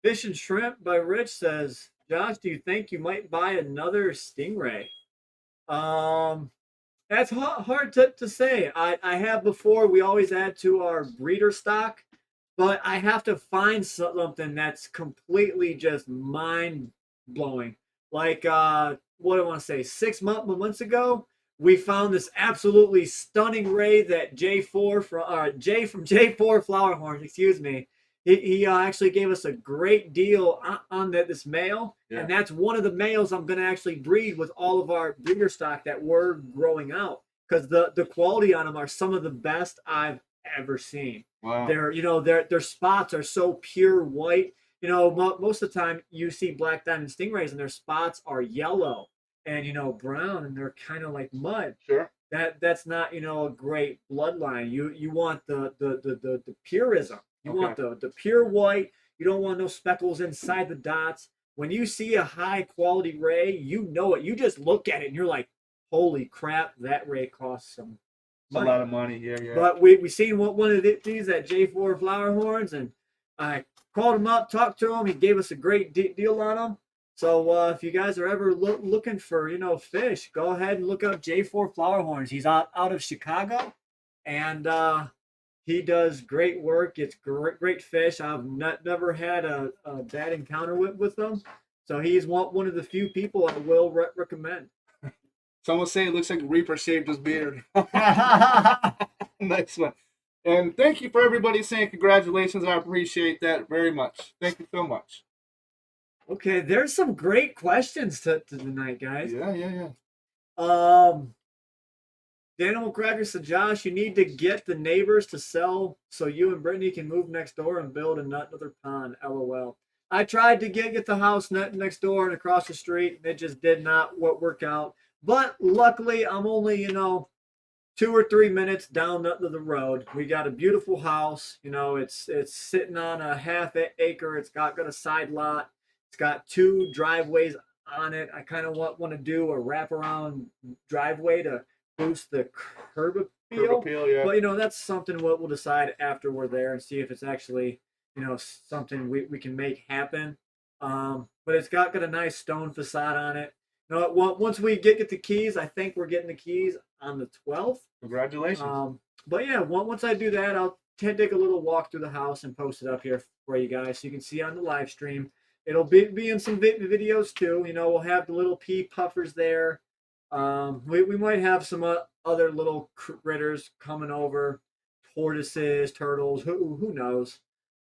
Fish and Shrimp by Rich says, Josh, do you think you might buy another Stingray? That's hard to say. I have before. We always add to our breeder stock, but I have to find something that's completely just mind blowing. Like what do I want to say? 6 months ago, we found this absolutely stunning ray that Jay from J4 Flower Horns. Excuse me. He actually gave us a great deal on this male, and that's one of the males I'm going to actually breed with all of our breeder stock that we're growing out, because the quality on them are some of the best I've ever seen. Wow. Their spots are so pure white. Most of the time you see black diamond stingrays and their spots are yellow and brown, and they're kind of like mud. Sure. That's not a great bloodline. You want the purism. You want the pure white. You don't want no speckles inside the dots. When you see a high quality ray, you know it. You just look at it and you're like, holy crap, that ray costs some money. A lot of money, yeah. But we seen one of these at J4 Flower Horns, and I called him up, talked to him. He gave us a great deal on them. So if you guys are ever looking for fish, go ahead and look up J4 Flower Horns. He's out of Chicago, and he does great work. It's great fish. I've never had a bad encounter with them. So he's one of the few people I will recommend. Someone say it looks like Reaper shaved his beard. Nice one. And thank you for everybody saying congratulations. I appreciate that very much. Thank you so much. Okay, there's some great questions to tonight, guys. Yeah. Daniel McCracker said, Josh, you need to get the neighbors to sell so you and Brittany can move next door and build another pond. LOL. I tried to get the house next door and across the street, and it just did not work out. But luckily, I'm only, 2 or 3 minutes down the road. We got a beautiful house. It's sitting on a half acre. It's got a side lot. It's got 2 driveways on it. I kind of want to do a wraparound driveway to boost the curb appeal. Yeah. But that's something we'll decide after we're there and see if it's actually something we can make happen. But it's got a nice stone facade on it. Once we get the keys, I think we're getting the keys on the 12th. Congratulations. But yeah, once I do that, I'll take a little walk through the house and post it up here for you guys so you can see on the live stream. It'll be in some videos too. We'll have the little pea puffers there. We might have some other little critters coming over, tortoises, turtles, who knows.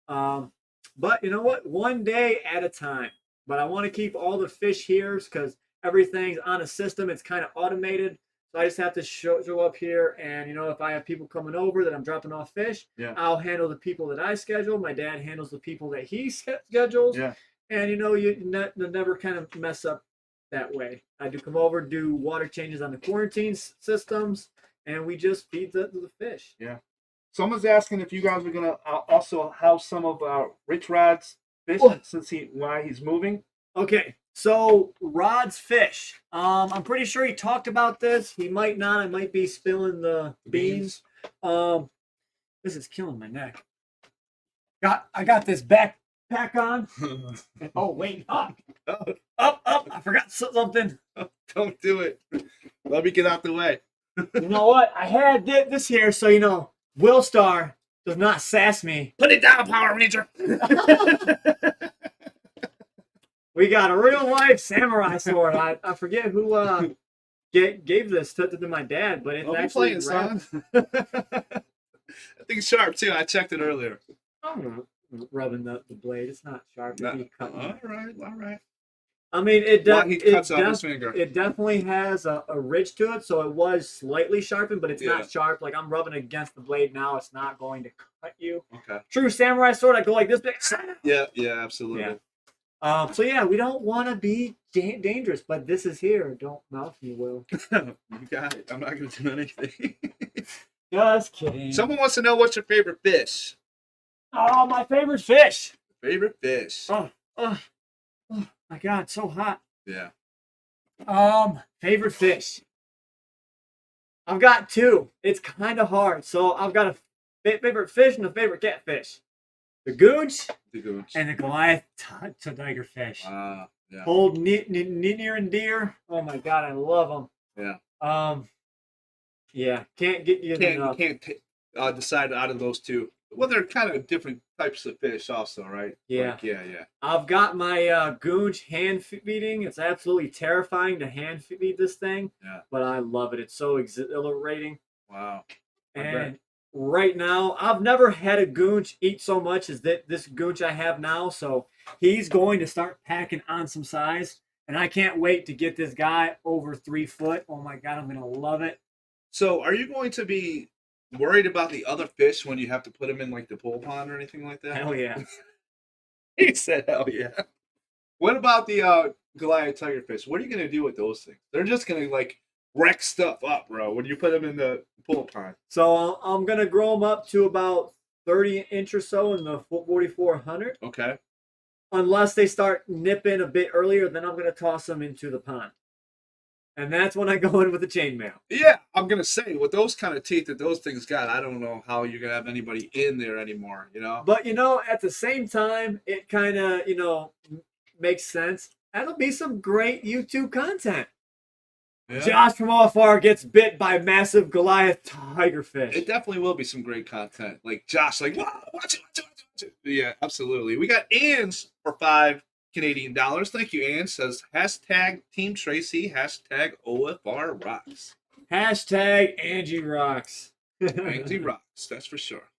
But you know what? One day at a time. But I want to keep all the fish here because everything's on a system. It's kind of automated. So I just have to show up here, and if I have people coming over that I'm dropping off fish, Yeah. I'll handle the people that I schedule. My dad handles the people that he schedules. Yeah. And you never kind of mess up that way. I do come over, do water changes on the quarantine systems, and we just feed the fish. Yeah. Someone's asking if you guys are gonna also house some of Rich Rod's fish since why he's moving. Okay, so Rod's fish. I'm pretty sure he talked about this. He might not. I might be spilling the beans. This is killing my neck. I got this backpack on. And, oh wait, up. I forgot something. Don't do it. Let me get out the way. You know what? I had this here, so Willstar does not sass me. Put it down, Power Ranger. We got a real life samurai sword. I forget who gave this to my dad, but it's actually playing, son. I think it's sharp too. I checked it earlier. I'm rubbing the blade. It's not sharp. All right. I mean, it it definitely has a ridge to it, so it was slightly sharpened, but it's not sharp. Like I'm rubbing against the blade now, it's not going to cut you. Okay. True samurai sword, I go like this big. Yeah, absolutely. Yeah. So yeah, we don't want to be dangerous, but this is here. Don't mouth me, Will. You got it. I'm not going to do anything. Just kidding. Someone wants to know what's your favorite fish. Oh, my favorite fish. Favorite fish. Oh my God, it's so hot. Yeah. Favorite fish. I've got two. It's kind of hard. So I've got a favorite fish and a favorite catfish. The goonch. And the Goliath tiger fish. Yeah. Old near and dear. Oh my God, I love them. Yeah. Yeah. Can't get you enough. Can't decide out of those two. Well, they're kind of different types of fish, also, right? Yeah. Like, yeah. I've got my goonch hand feeding. It's absolutely terrifying to hand feed this thing. Yeah. But I love it. It's so exhilarating. Wow. And right now, I've never had a goonch eat so much as this goonch I have now. So he's going to start packing on some size. And I can't wait to get this guy over 3 foot. Oh my God, I'm going to love it. So are you going to be worried about the other fish when you have to put them in like the pool pond or anything like that? Hell yeah. He said hell yeah. What about the Goliath tiger fish? What are you going to do with those things? They're just going to like wreck stuff up, bro, when you put them in the pool pond. So I'm going to grow them up to about 30 inch or so in the 4400. Okay. Unless they start nipping a bit earlier, then I'm going to toss them into the pond. And that's when I go in with the chainmail. Yeah, I'm going to say, with those kind of teeth that those things got, I don't know how you're going to have anybody in there anymore, But, at the same time, it kind of, makes sense. That'll be some great YouTube content. Yeah. Josh from OFR gets bit by massive Goliath tigerfish. It definitely will be some great content. Like Josh, like, whoa, watch it. Yeah, absolutely. We got Ann's for $5 Canadian. Thank you, Ann. Says hashtag Team Tracy, hashtag OFR rocks. Hashtag Angie rocks. Angie rocks, that's for sure.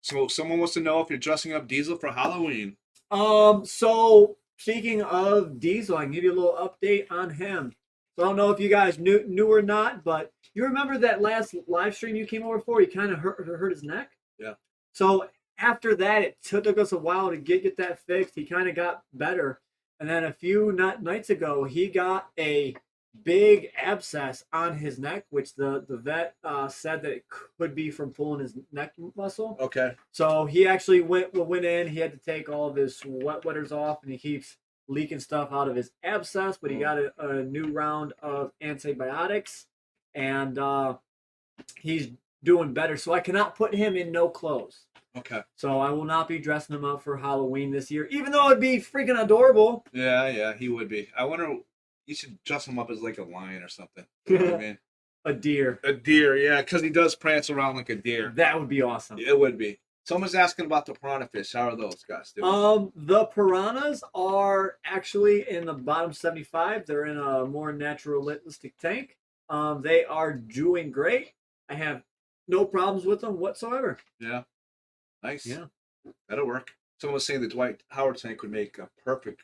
So someone wants to know if you're dressing up Diesel for Halloween. So speaking of Diesel, I can give you a little update on him. So I don't know if you guys knew or not, but you remember that last live stream you came over for? He kind of hurt his neck. Yeah. So after that, it took us a while to get that fixed. He kind of got better. And then a few nights ago, he got a big abscess on his neck, which the vet said that it could be from pulling his neck muscle. Okay. So he actually went in. He had to take all of his wetters off, and he keeps leaking stuff out of his abscess, but he got a new round of antibiotics, and he's doing better. So I cannot put him in no clothes. Okay. So I will not be dressing him up for Halloween this year, even though it'd be freaking adorable. Yeah, he would be. I wonder, you should dress him up as like a lion or something. You know what I mean? A deer. A deer, yeah, because he does prance around like a deer. That would be awesome. It would be. Someone's asking about the piranha fish. How are those guys doing? The piranhas are actually in the bottom 75. They're in a more naturalistic tank. They are doing great. I have no problems with them whatsoever. Yeah. Nice. Yeah. That'll work. Someone was saying the Dwight Howard tank would make a perfect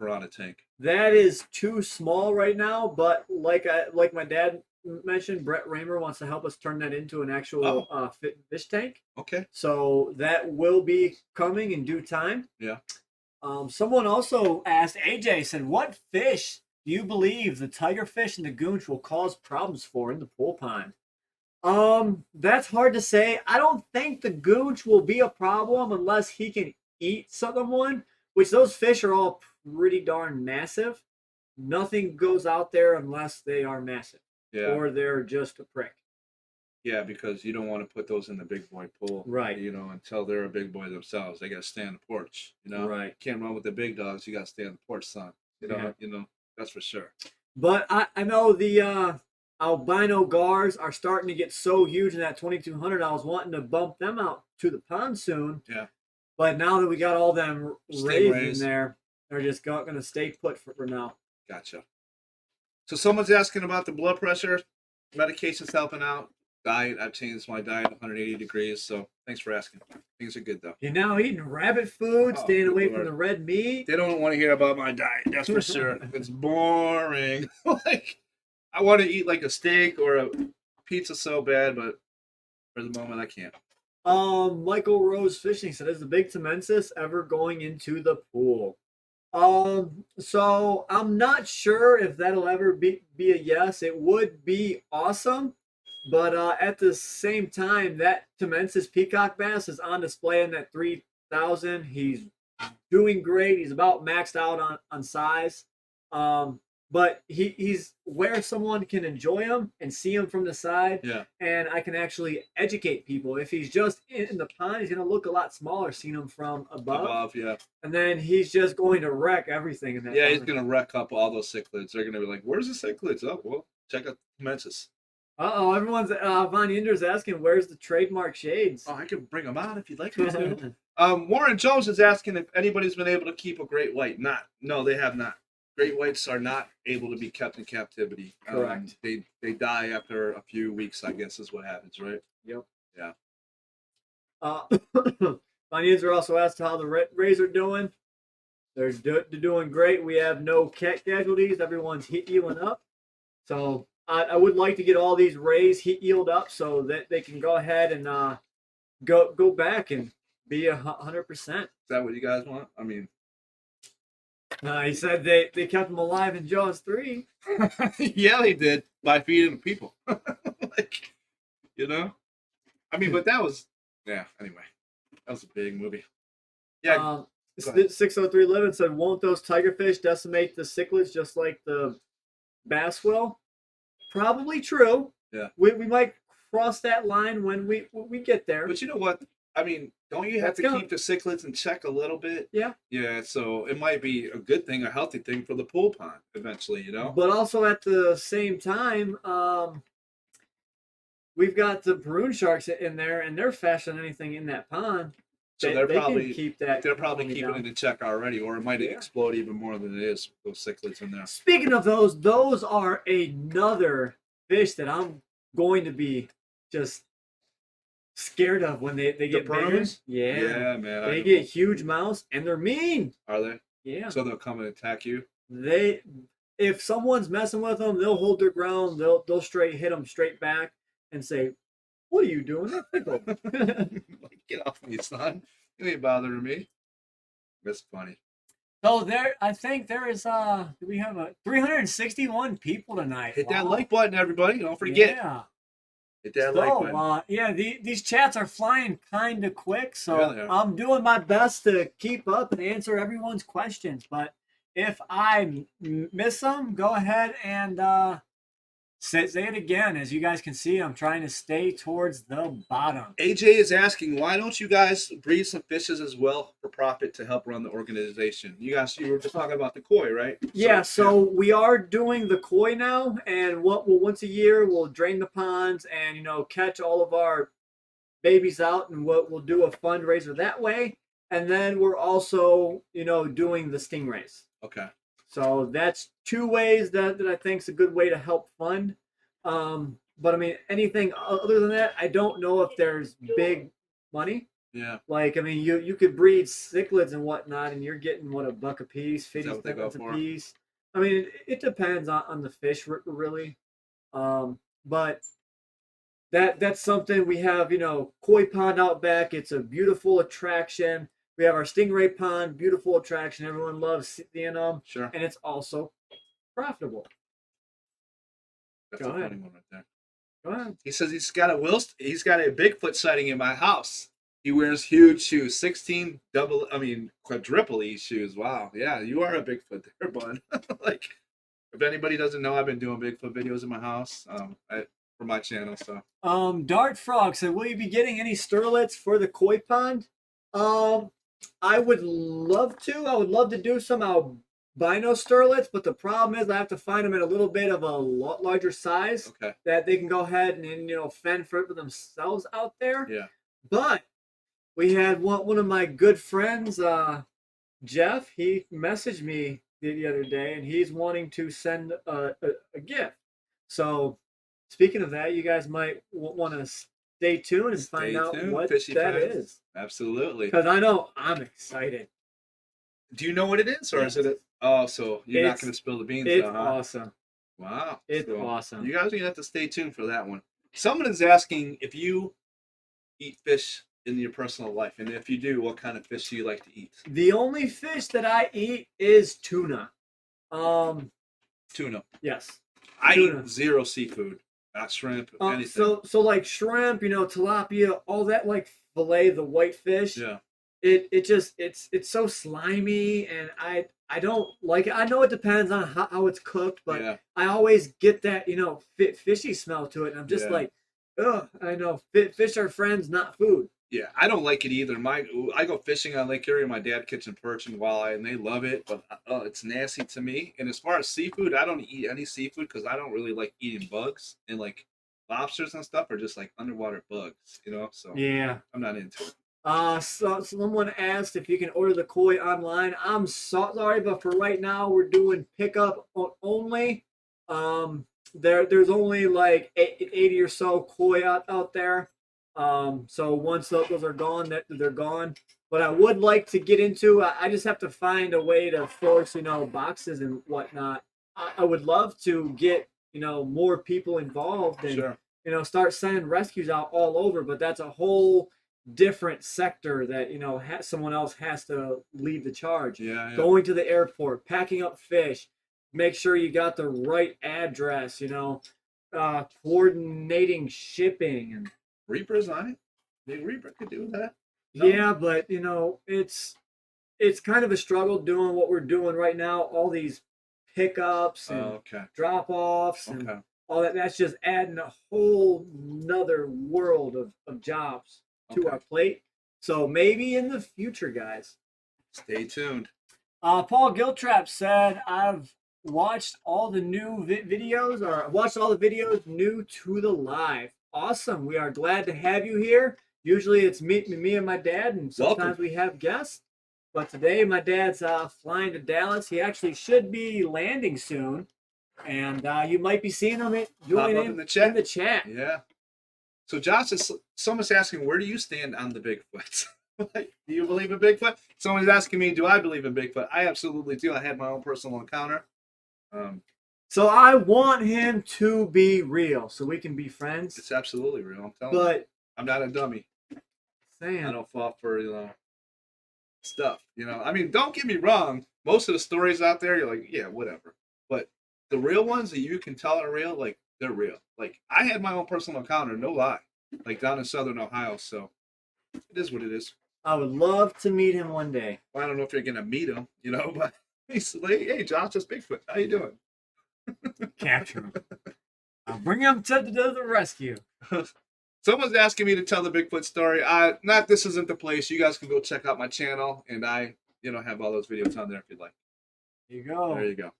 piranha tank. That is too small right now, but like my dad mentioned, Brett Raymer wants to help us turn that into an actual fish tank. Okay. So that will be coming in due time. Yeah. Someone also asked, AJ said, what fish do you believe the tigerfish and the goonch will cause problems for in the pool pond? That's hard to say. I don't think the goonch will be a problem unless he can eat someone, which those fish are all pretty darn massive. Nothing goes out there unless they are massive. Yeah. Or they're just a prick. Yeah, because you don't want to put those in the big boy pool. Right. You know, until they're a big boy themselves. They gotta stay on the porch. You know? Right. Can't run with the big dogs, you gotta stay on the porch, son. You know, that's for sure. But I know the albino gars are starting to get so huge in that 2200. I was wanting to bump them out to the pond soon. Yeah. But now that we got all them rays Stingrays in there, they're just going to stay put for now. Gotcha. So someone's asking about the blood pressure. Medication's helping out. Diet, I've changed my diet 180 degrees. So thanks for asking. Things are good though. You're now eating rabbit food, staying away from the red meat. They don't want to hear about my diet. That's for sure. It's boring. Like, I want to eat like a steak or a pizza so bad, but for the moment I can't. Michael Rose Fishing said, is the big Temensis ever going into the pool? So I'm not sure if that'll ever be a yes. It would be awesome, but at the same time, that Temensis peacock bass is on display in that 3,000. He's doing great. He's about maxed out on size. But he's where someone can enjoy him and see him from the side. Yeah. And I can actually educate people. If he's just in the pond, he's going to look a lot smaller seeing him from above. Yeah. And then he's just going to wreck everything in that. Yeah, he's going to wreck up all those cichlids. They're going to be like, where's the cichlids? Oh, well, check out the Temensis. Uh-oh, everyone's, Von Yinder's asking, where's the trademark shades? Oh, I can bring them out if you'd like me to. Warren Jones is asking if anybody's been able to keep a great white. No, they have not. Great whites are not able to be kept in captivity. Correct. They die after a few weeks, I guess, is what happens, right? Yep. Yeah. Von Yinzer also asked how the Rays are doing. They're doing great. We have no cat casualties. Everyone's healing up. So I would like to get all these Rays healed up so that they can go ahead and go back and be 100%. Is that what you guys want? I mean, he said they kept him alive in Jaws 3. yeah, they did by feeding people. Like, you know, I mean, but that was Anyway, that was a big movie. Yeah. 603 Living said, "Won't those tigerfish decimate the cichlids just like the bass will?" Probably true. Yeah. We might cross that line when we get there. But you know what? I mean, don't you have to keep the cichlids in check a little bit? Yeah. Yeah, so it might be a good thing, a healthy thing for the pool pond eventually, you know? But also at the same time, we've got the maroon sharks in there, and they're faster than anything in that pond. So they're probably can keep that. they're probably keeping down. it in check already, or it might explode even more than it is with those cichlids in there. Speaking of those are another fish that I'm going to be just scared of when they get bigger. prunes? Yeah. Yeah, man. They get huge mouths and they're mean. Are they? Yeah. So they'll come and attack you? If someone's messing with them, they'll hold their ground. They'll straight hit them straight back and say, "What are you doing?" Like, get off me, son. You ain't bothering me. That's funny. So I think there is we have 361 people tonight. Hit that like button, everybody. Don't forget. Yeah. Hit that like button. These chats are flying kind of quick, so Yeah, I'm doing my best to keep up and answer everyone's questions. But if I miss them, go ahead and say it again. As you guys can see, I'm trying to stay towards the bottom. AJ is asking, why don't you guys breed some fishes as well for profit to help run the organization? You were just talking about the koi, right? So we are doing the koi now, and once a year we'll drain the ponds and catch all of our babies out, and we'll do a fundraiser that way. And then we're also doing the stingrays. Okay. So that's two ways that I think is a good way to help fund. But I mean, anything other than that, I don't know if there's big money. Yeah. Like, I mean, you could breed cichlids and whatnot, and you're getting $1 a piece, 50 cents a piece. I mean, it depends on the fish, really. but that's something we have. You know, koi pond out back. It's a beautiful attraction. We have our stingray pond, beautiful attraction. Everyone loves seeing them, Sure. and it's also profitable. That's Go a ahead. funny one right there. Go ahead. He says he's got a Bigfoot sighting in my house. He wears huge shoes, 16 quadruple E shoes. Wow. Yeah, you are a Bigfoot there, bud. Like, if anybody doesn't know, I've been doing Bigfoot videos in my house for my channel. So Dart Frog said, "Will you be getting any sterlets for the koi pond?" I would love to. I would love to do some albino sterlets, but the problem is I have to find them in a little bit of a larger size okay. that they can go ahead and fend for themselves out there. Yeah. But we had one of my good friends, Jeff. He messaged me the other day, and he's wanting to send a gift. So, speaking of that, you guys might want to stay tuned and find out what Fishy that Friday. is. Absolutely. Because I know I'm excited. Do you know what it is, or Yes. is it? So you're not going to spill the beans? It's though, huh? awesome. Wow. It's So awesome. You guys are going to have to stay tuned for that one. Someone is asking if you eat fish in your personal life, and if you do, what kind of fish do you like to eat? The only fish that I eat is tuna. Tuna. Yes. I Tuna. eat zero seafood, not shrimp, anything. So like shrimp, tilapia, all that, like fillet, the white fish. Yeah. It's so slimy, and I don't like it. I know it depends on how it's cooked, but Yeah. I always get that fishy smell to it, and I'm just Yeah. like, ugh. I know fish are friends, not food. Yeah, I don't like it either. I go fishing on Lake Erie. My dad catching perch and walleye, and they love it, but it's nasty to me. And as far as seafood, I don't eat any seafood because I don't really like eating bugs, and like lobsters and stuff are just like underwater bugs, So Yeah. I'm not into it. So someone asked if you can order the koi online. I'm sorry, but for right now we're doing pickup only. There's only like 80 or so koi out there. So once those are gone, they're gone. But I would like to get into. I just have to find a way to force boxes and whatnot. I would love to get more people involved and Sure. start sending rescues out all over. But that's a whole different sector that someone else has to lead the charge. Yeah. Going to the airport, packing up fish, make sure you got the right address. Coordinating shipping and Reaper's on it. Big Reaper could do that. No? yeah, but it's kind of a struggle doing what we're doing right now. All these pickups and Okay. drop-offs and Okay. all that. That's just adding a whole nother world of jobs to our plate. So maybe in the future, guys. Stay tuned. Paul Giltrap said, "I've watched all the new videos, or watched all the videos new to the live. Awesome. We are glad to have you here. Usually it's me and my dad, and sometimes we have guests. But today my dad's flying to Dallas. He actually should be landing soon, and you might be seeing him joining in the chat. In the chat. Yeah. So Josh, someone's asking, where do you stand on the Bigfoot? Like, do you believe in Bigfoot? Someone's asking me, do I believe in Bigfoot? I absolutely do. I had my own personal encounter. So I want him to be real, so we can be friends. It's absolutely real. I'm telling you. But I'm not a dummy. Sam, I don't fall for stuff. I mean, don't get me wrong. Most of the stories out there, you're like, yeah, whatever. But the real ones that you can tell are real, like, they're real. Like, I had my own personal encounter, no lie, like down in southern Ohio. So it is what it is. I would love to meet him one day. Well, I don't know if you're gonna meet him, but he's like, hey, Josh, it's Bigfoot. How you doing? Capture him. I'll bring him to the rescue. Someone's asking me to tell the Bigfoot story. This isn't the place. You guys can go check out my channel, and I, have all those videos on there if you'd like. There you go. There you go.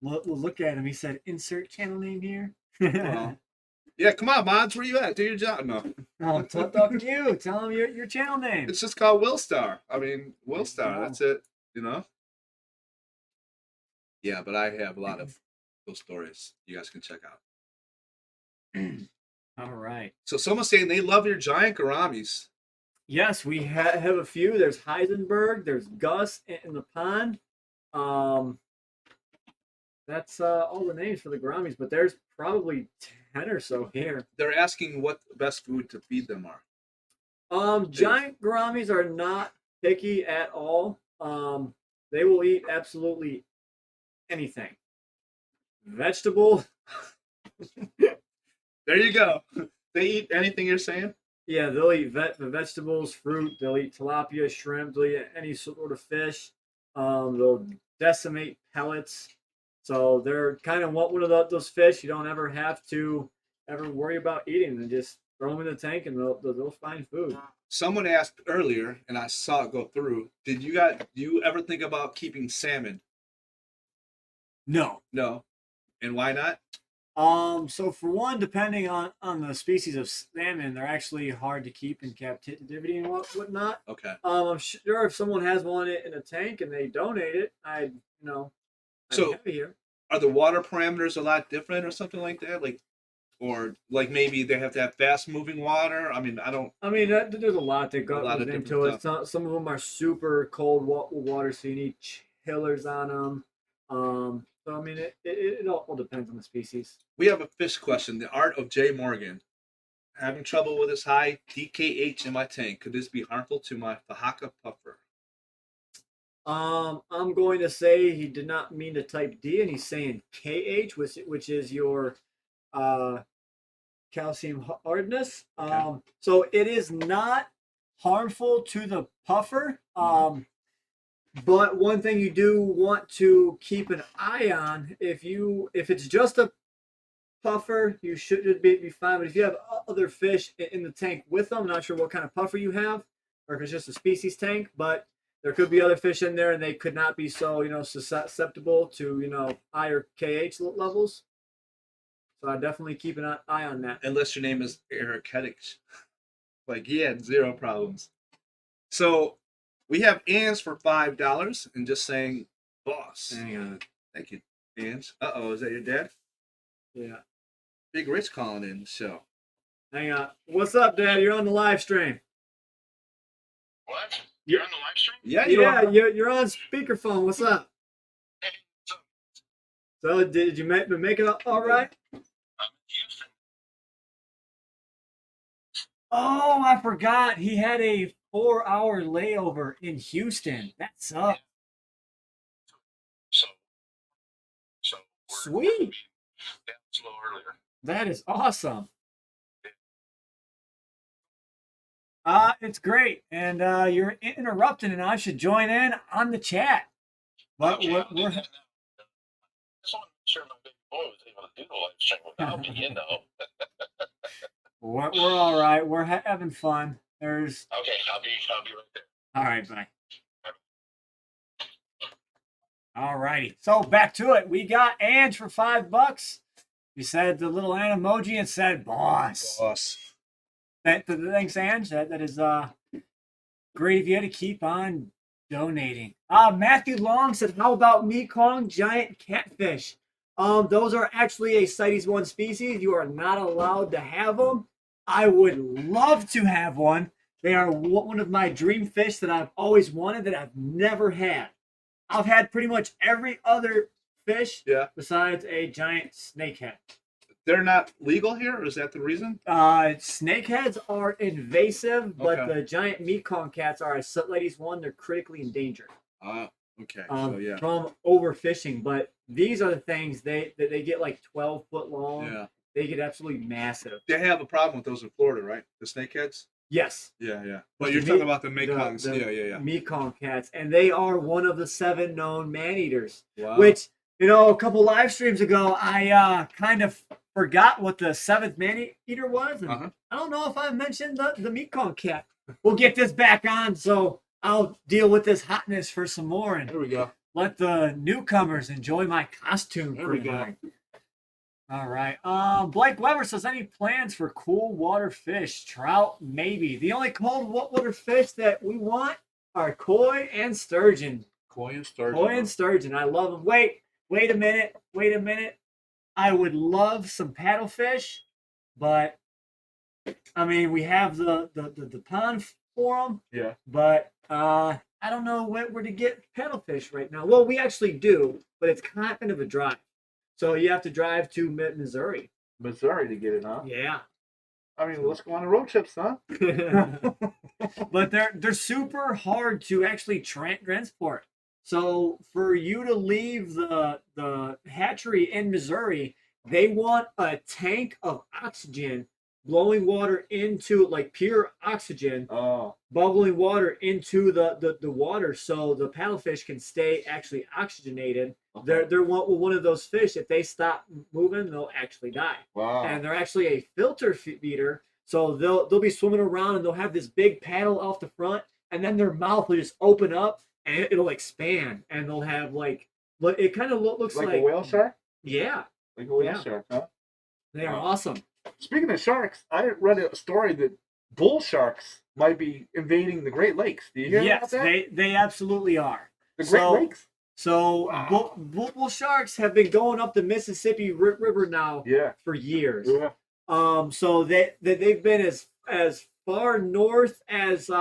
Look at him. He said, "Insert channel name here." Yeah, come on, mods. Where you at? Do your job. No. No, talk to you. Tell him your channel name. It's just called Willstar. I mean, Willstar. That's it. Yeah, but I have a lot of those stories you guys can check out. All right. So someone's saying they love your giant gouramis. Yes, we have a few. There's Heisenberg. There's Gus in the pond. That's all the names for the gouramis, but there's probably 10 or so here. They're asking what the best food to feed them are. Giant gouramis are not picky at all. They will eat absolutely anything. Vegetable. There you go. They eat anything you're saying? Yeah, they'll eat the vegetables, fruit. They'll eat tilapia, shrimp. They'll eat any sort of fish. They'll decimate pellets. So they're kind of one of those fish you don't ever have to ever worry about eating. And just throw them in the tank and they'll find food. Someone asked earlier, and I saw it go through. Do you ever think about keeping salmon? No. No. And why not? So for one, depending on the species of salmon, they're actually hard to keep in captivity and whatnot. Okay. I'm sure if someone has one in a tank and they donate it, I'd So have it here. are the water parameters a lot different or something like that? Or maybe they have to have fast moving water? I mean, There's a lot that goes of into it. different Some of them are super cold water, so you need chillers on them. So I mean, it all depends on the species. we have a fish question. The Art of J. Morgan. Having trouble with this high DKH in my tank. Could this be harmful to my Fahaka puffer? I'm going to say he did not mean to type D, and he's saying KH, which is your calcium hardness. Okay. So it is not harmful to the puffer. But one thing you do want to keep an eye on, if it's just a puffer, you should be fine. But if you have other fish in the tank with them, I'm not sure what kind of puffer you have, or if it's just a species tank, but there could be other fish in there and they could not be so, susceptible to, higher KH levels. So I definitely keep an eye on that. Unless your name is Eric Heddix. He had zero problems. So we have Ange for $5 and just saying boss. Hang on. Thank you, Ange. Uh-oh, is that your dad? Yeah. Big Rich calling in the show. Hang on. What's up, Dad? You're on the live stream. What? You're on the live stream? Yeah, You're on speakerphone. What's up? Hey, what's up? So did you make it all right? I'm in Houston. Oh, I forgot. He had a 4-hour layover in Houston. That sucks. So we're Sweet. down slow earlier. That is awesome. It's great. And you're interrupting, and I should join in on the chat. But Okay, I'll do we're that now. I just want to make sure my baby boy was able to do the live stream without me, we're all right. We're having fun. There's Okay, I'll be right there. all right, bye. All righty. So back to it. We got Ange for $5. You said the little hand emoji and said boss. Boss. Thanks, Ange. That is great of you to keep on donating. Matthew Long said, how about Mekong giant catfish? Those are actually a CITES 1 species. You are not allowed to have them. I would love to have one. They are one of my dream fish that I've always wanted that I've never had. I've had pretty much every other fish besides a giant snakehead. They're not legal here, or is that the reason? Snakeheads are invasive, but Okay. the giant Mekong cats are a CITES 1. They're critically endangered. Okay. So yeah. From overfishing. But these are the things they get like 12 foot long. Yeah. They get absolutely massive. They have a problem with those in Florida, right? The snakeheads? Yes. Yeah. But you're talking about the Mekongs. Yeah. Mekong cats, and they are one of the 7 known man-eaters. Wow. Which, a couple live streams ago, I kind of forgot what the 7th man-eater was. And I don't know if I mentioned the Mekong cat. We'll get this back on, so I'll deal with this hotness for some more and There we go. let the newcomers enjoy my costume. There we go. All right. Blake Weber says, any plans for cool water fish? Trout, maybe. The only cold water fish that we want are koi and sturgeon. Koi and sturgeon. Koi and sturgeon. I love them. Wait a minute. I would love some paddlefish, but I mean, we have the pond for them. Yeah. But I don't know where to get paddlefish right now. Well, we actually do, but it's kind of a drive. So you have to drive to Missouri. Missouri to get it, huh? Yeah. I mean, let's go on a road trip, son. But they're super hard to actually transport. So for you to leave the hatchery in Missouri, they want a tank of oxygen, blowing water into like pure oxygen, Oh, bubbling water into the water, so the paddlefish can stay actually oxygenated. okay. They're one of those fish. If they stop moving, they'll actually die. Wow. And they're actually a filter feeder. So they'll be swimming around and they'll have this big paddle off the front, and then their mouth will just open up and it'll expand, and they'll have like it kind of looks like a whale shark? Yeah, Like a whale Yeah. shark, huh? they are Wow. awesome. Speaking of sharks, I read a story that bull sharks might be invading the Great Lakes. Do you hear about Yes, that? they absolutely are. The Great so- Lakes? So Wow. bull sharks have been going up the Mississippi River now Yeah. for years. Yeah. So they've been as far north as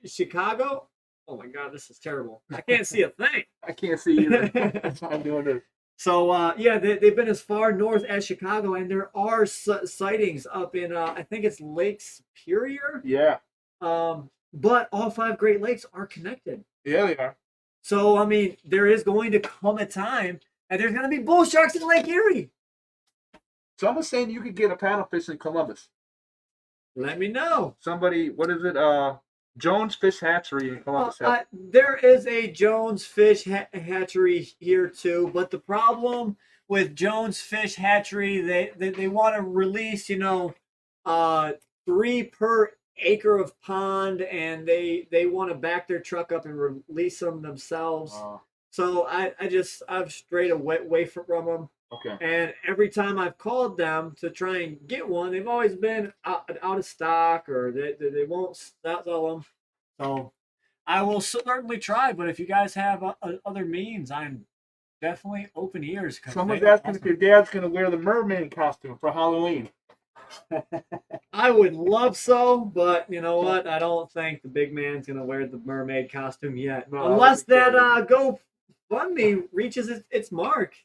Chicago. Oh my God, this is terrible. I can't see a thing. I can't see either. That's why I'm doing this. So yeah, they've been as far north as Chicago, and there are sightings up in I think it's Lake Superior. Yeah. But all 5 Great Lakes are connected. Yeah, they are. So I mean, there is going to come a time, and there's going to be bull sharks in Lake Erie. Someone's saying you could get a paddlefish in Columbus. Let me know. Somebody, what is it? Jones Fish Hatchery in Columbus. There is a Jones Fish Hatchery here too, but the problem with Jones Fish Hatchery, they want to release, 3 per acre of pond, and they want to back their truck up and release them themselves. So I've strayed away from them. Okay. And every time I've called them to try and get one, they've always been out of stock, or they won't sell them. So I will certainly try, but if you guys have other means, I'm definitely open ears. Someone's asking if your dad's going to wear the mermaid costume for Halloween. I would love so, but you know what? I don't think the big man's going to wear the mermaid costume yet. No, Unless I that GoFundMe reaches its mark.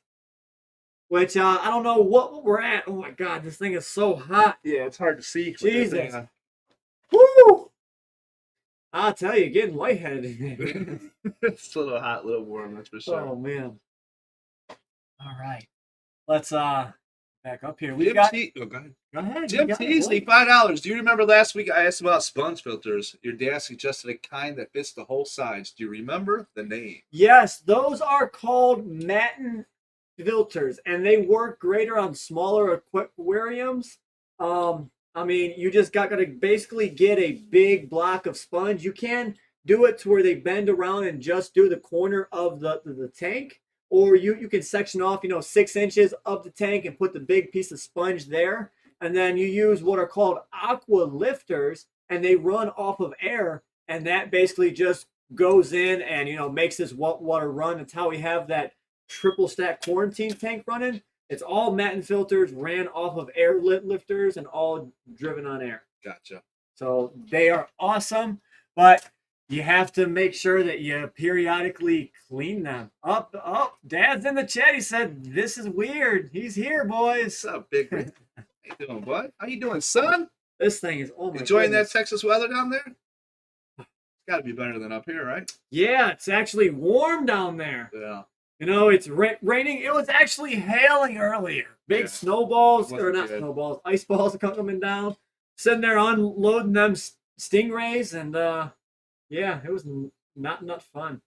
Which I don't know what we're at. Oh my God, this thing is so hot. Yeah, it's hard to see. with that Jesus. thing on. Woo! I'll tell you, getting lightheaded in here. It's a little hot, a little warm, that's for sure. Oh man. All right. Let's back up here. We Jim got go ahead. go ahead. Jim you got it, Teasley, boy. $5. Do you remember last week I asked about sponge filters? Your dad suggested a kind that fits the whole size. Do you remember the name? Yes, those are called Matin filters, and they work greater on smaller aquariums. I mean, you just got to basically get a big block of sponge. You can do it to where they bend around and just do the corner of the tank, or you can section off 6 inches of the tank and put the big piece of sponge there, and then you use what are called aqua lifters, and they run off of air, and that basically just goes in and makes this water run. That's how we have that triple stack quarantine tank running. It's all Matin filters ran off of air lifters and all driven on air. Gotcha. So they are awesome, but you have to make sure that you periodically clean them up. Oh, Dad's in the chat. He said, "This is weird." He's here, boys. What's up, Big Rick? How you doing, bud? How you doing, son? This thing is Enjoying goodness. that Texas weather down there? It's got to be better than up here, right? Yeah, it's actually warm down there. Yeah. It's raining. It was actually hailing earlier. Big Yeah. snowballs, It or wasn't not good. snowballs, ice balls coming down. Sitting there unloading them Stingrays, and yeah, it was not fun.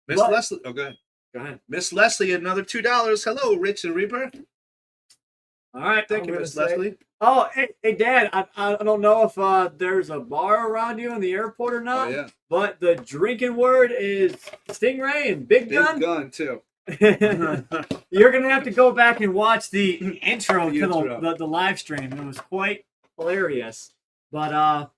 Miss But- Leslie. Oh, go ahead. Go ahead. Miss Leslie, another $2. Hello, Rich and Reaper. All right. Thank I'm you, gonna Miss say- Leslie. Oh, hey, Dad. I don't know if there's a bar around you in the airport or Oh, not, yeah. but the drinking word is Stingray and Big Big Gun. gun, too. You're gonna have to go back and watch the intro The to intro. the live stream. It was quite hilarious. But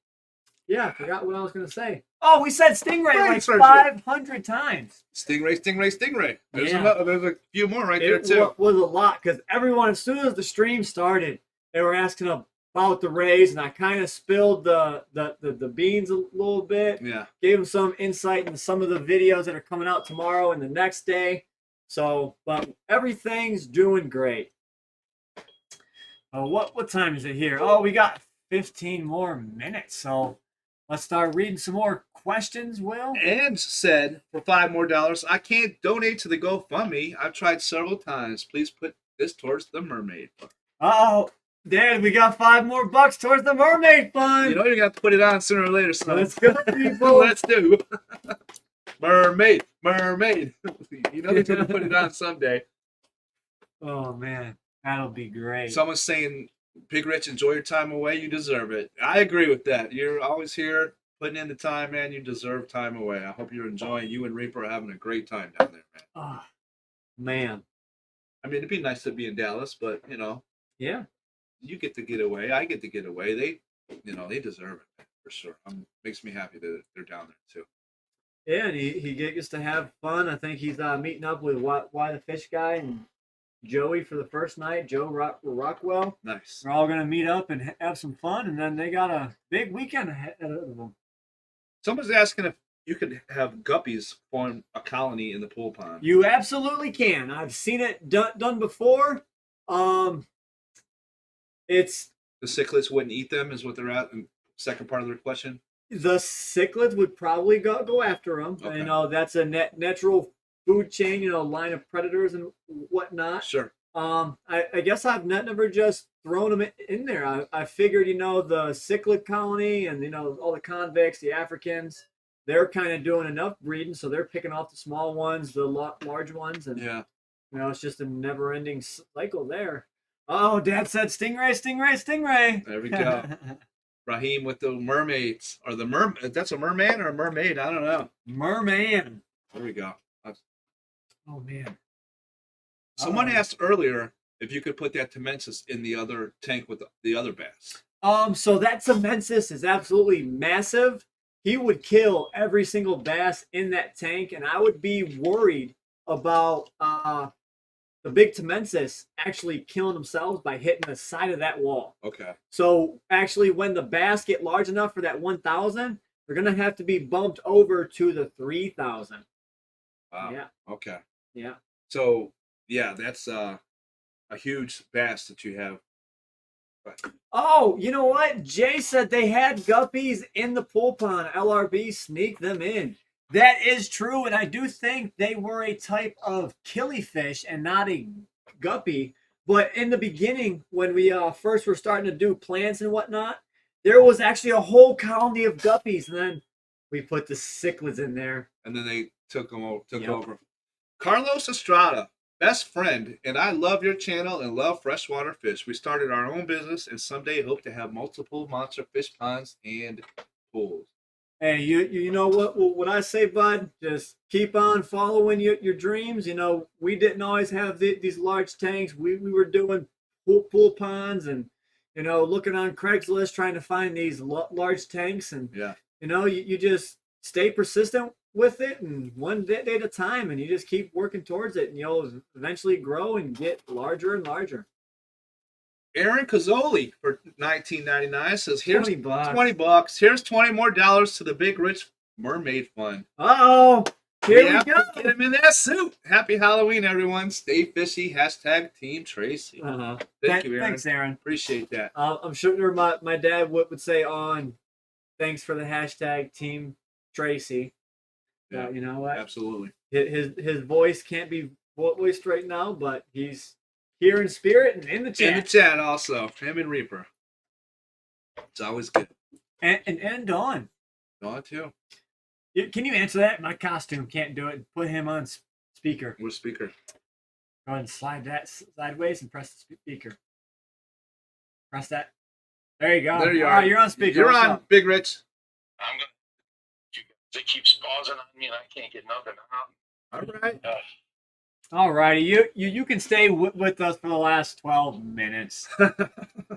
yeah, I forgot what I was gonna say. Oh, we said Stingray Right, like sorry. 500 times. Stingray, Stingray, Stingray. There's, Yeah. there's a few more right there, It too. was a lot because everyone, as soon as the stream started, they were asking about the Rays, and I kind of spilled the beans a little bit. Yeah. Gave them some insight into some of the videos that are coming out tomorrow and the next day. So, but everything's doing great. Oh, what time is it here? Oh, we got 15 more minutes. So let's start reading some more questions, Will. And said, for $5 more, I can't donate to the GoFundMe. I've tried several times. Please put this towards the mermaid fund. Oh, Dad, we got $5 more towards the mermaid fund. You know you're going to put it on sooner or later, son. Let's go, people. Let's do. Mermaid. You know they're going to put it on someday. Oh, man. That'll be great. Someone's saying, Big Rich, enjoy your time away. You deserve it. I agree with that. You're always here putting in the time, man. You deserve time away. I hope you're enjoying. You and Reaper are having a great time down there, man. Oh, man. I mean, it'd be nice to be in Dallas, but, you know. Yeah. You get to get away. I get to get away. They deserve it, man, for sure. Makes me happy that they're down there, too. Yeah, and he gets to have fun. I think he's meeting up with Why the Fish Guy and Joey for the first night, Joe Rockwell. Nice. They're all going to meet up and have some fun, and then they got a big weekend ahead of them. Someone's asking if you could have guppies form a colony in the pool pond. You absolutely can. I've seen it done before. It's The cichlids wouldn't eat them, is what they're at. And second part of their question. the cichlids would probably go after them. Okay. You know, that's a natural food chain. You know, line of predators and whatnot. Sure. I guess I've never just thrown them in there. I figured, you know, the cichlid colony and, you know, all the convicts, the Africans, they're kind of doing enough breeding, so they're picking off the small ones, the large ones, and Yeah. you know, it's just a never-ending cycle there. Oh, Dad said stingray. There we go. Raheem with the mermaids, or that's a merman or a mermaid? I don't know. Merman. There we go. Oh man. Someone asked earlier if you could put that Temensis in the other tank with the other bass. So that Temensis is absolutely massive. He would kill every single bass in that tank, and I would be worried about the big Temensis actually killing themselves by hitting the side of that wall. Okay. So actually, when the bass get large enough for that 1,000, they're gonna have to be bumped over to the 3,000. Wow. Yeah. Okay. Yeah. So yeah, that's a huge bass that you have. But Oh, you know what? Jay said they had guppies in the pool pond. LRB sneaked them in. That is true, and I do think they were a type of killifish and not a guppy. But in the beginning, when we first were starting to do plants and whatnot, there was actually a whole colony of guppies, and then we put the cichlids in there. and then they took Yep. over. Carlos Estrada, best friend, and I love your channel and love freshwater fish. We started our own business and someday hope to have multiple monster fish ponds and pools. Hey, you know what I say, bud? Just keep on following your dreams. You know, we didn't always have these large tanks. We were doing pool ponds and, you know, looking on Craigslist trying to find these large tanks. And, Yeah. you know, you just stay persistent with it and one day at a time, and you just keep working towards it, and you'll eventually grow and get larger and larger. Aaron Cazzoli for $19.99 says, "Here's $20. $20. Here's $20 more to the Big Rich Mermaid Fund." Uh-oh. Here we have go. to get him in that suit. Happy Halloween, everyone. Stay fishy. # Team Tracy. Uh-huh. Thank you, Aaron. Thanks, Aaron. Appreciate that. I'm sure my dad would say on, thanks for the # Team Tracy. Yeah, You know what? absolutely. His voice can't be voiced right now, but he's here in spirit and in the chat. In the chat also. Him and Reaper. It's always good. And Dawn. Dawn too. Can you answer that? My costume can't do it. Put him on speaker. We're speaker. Go ahead and slide that sideways and press the speaker. Press that. There you go. There you Oh, are. you're on speaker. You're What's on, up? Big Rich. I'm gonna. They keep pausing on me, and I can't get nothing out. All right. All righty. You can stay with us for the last 12 minutes.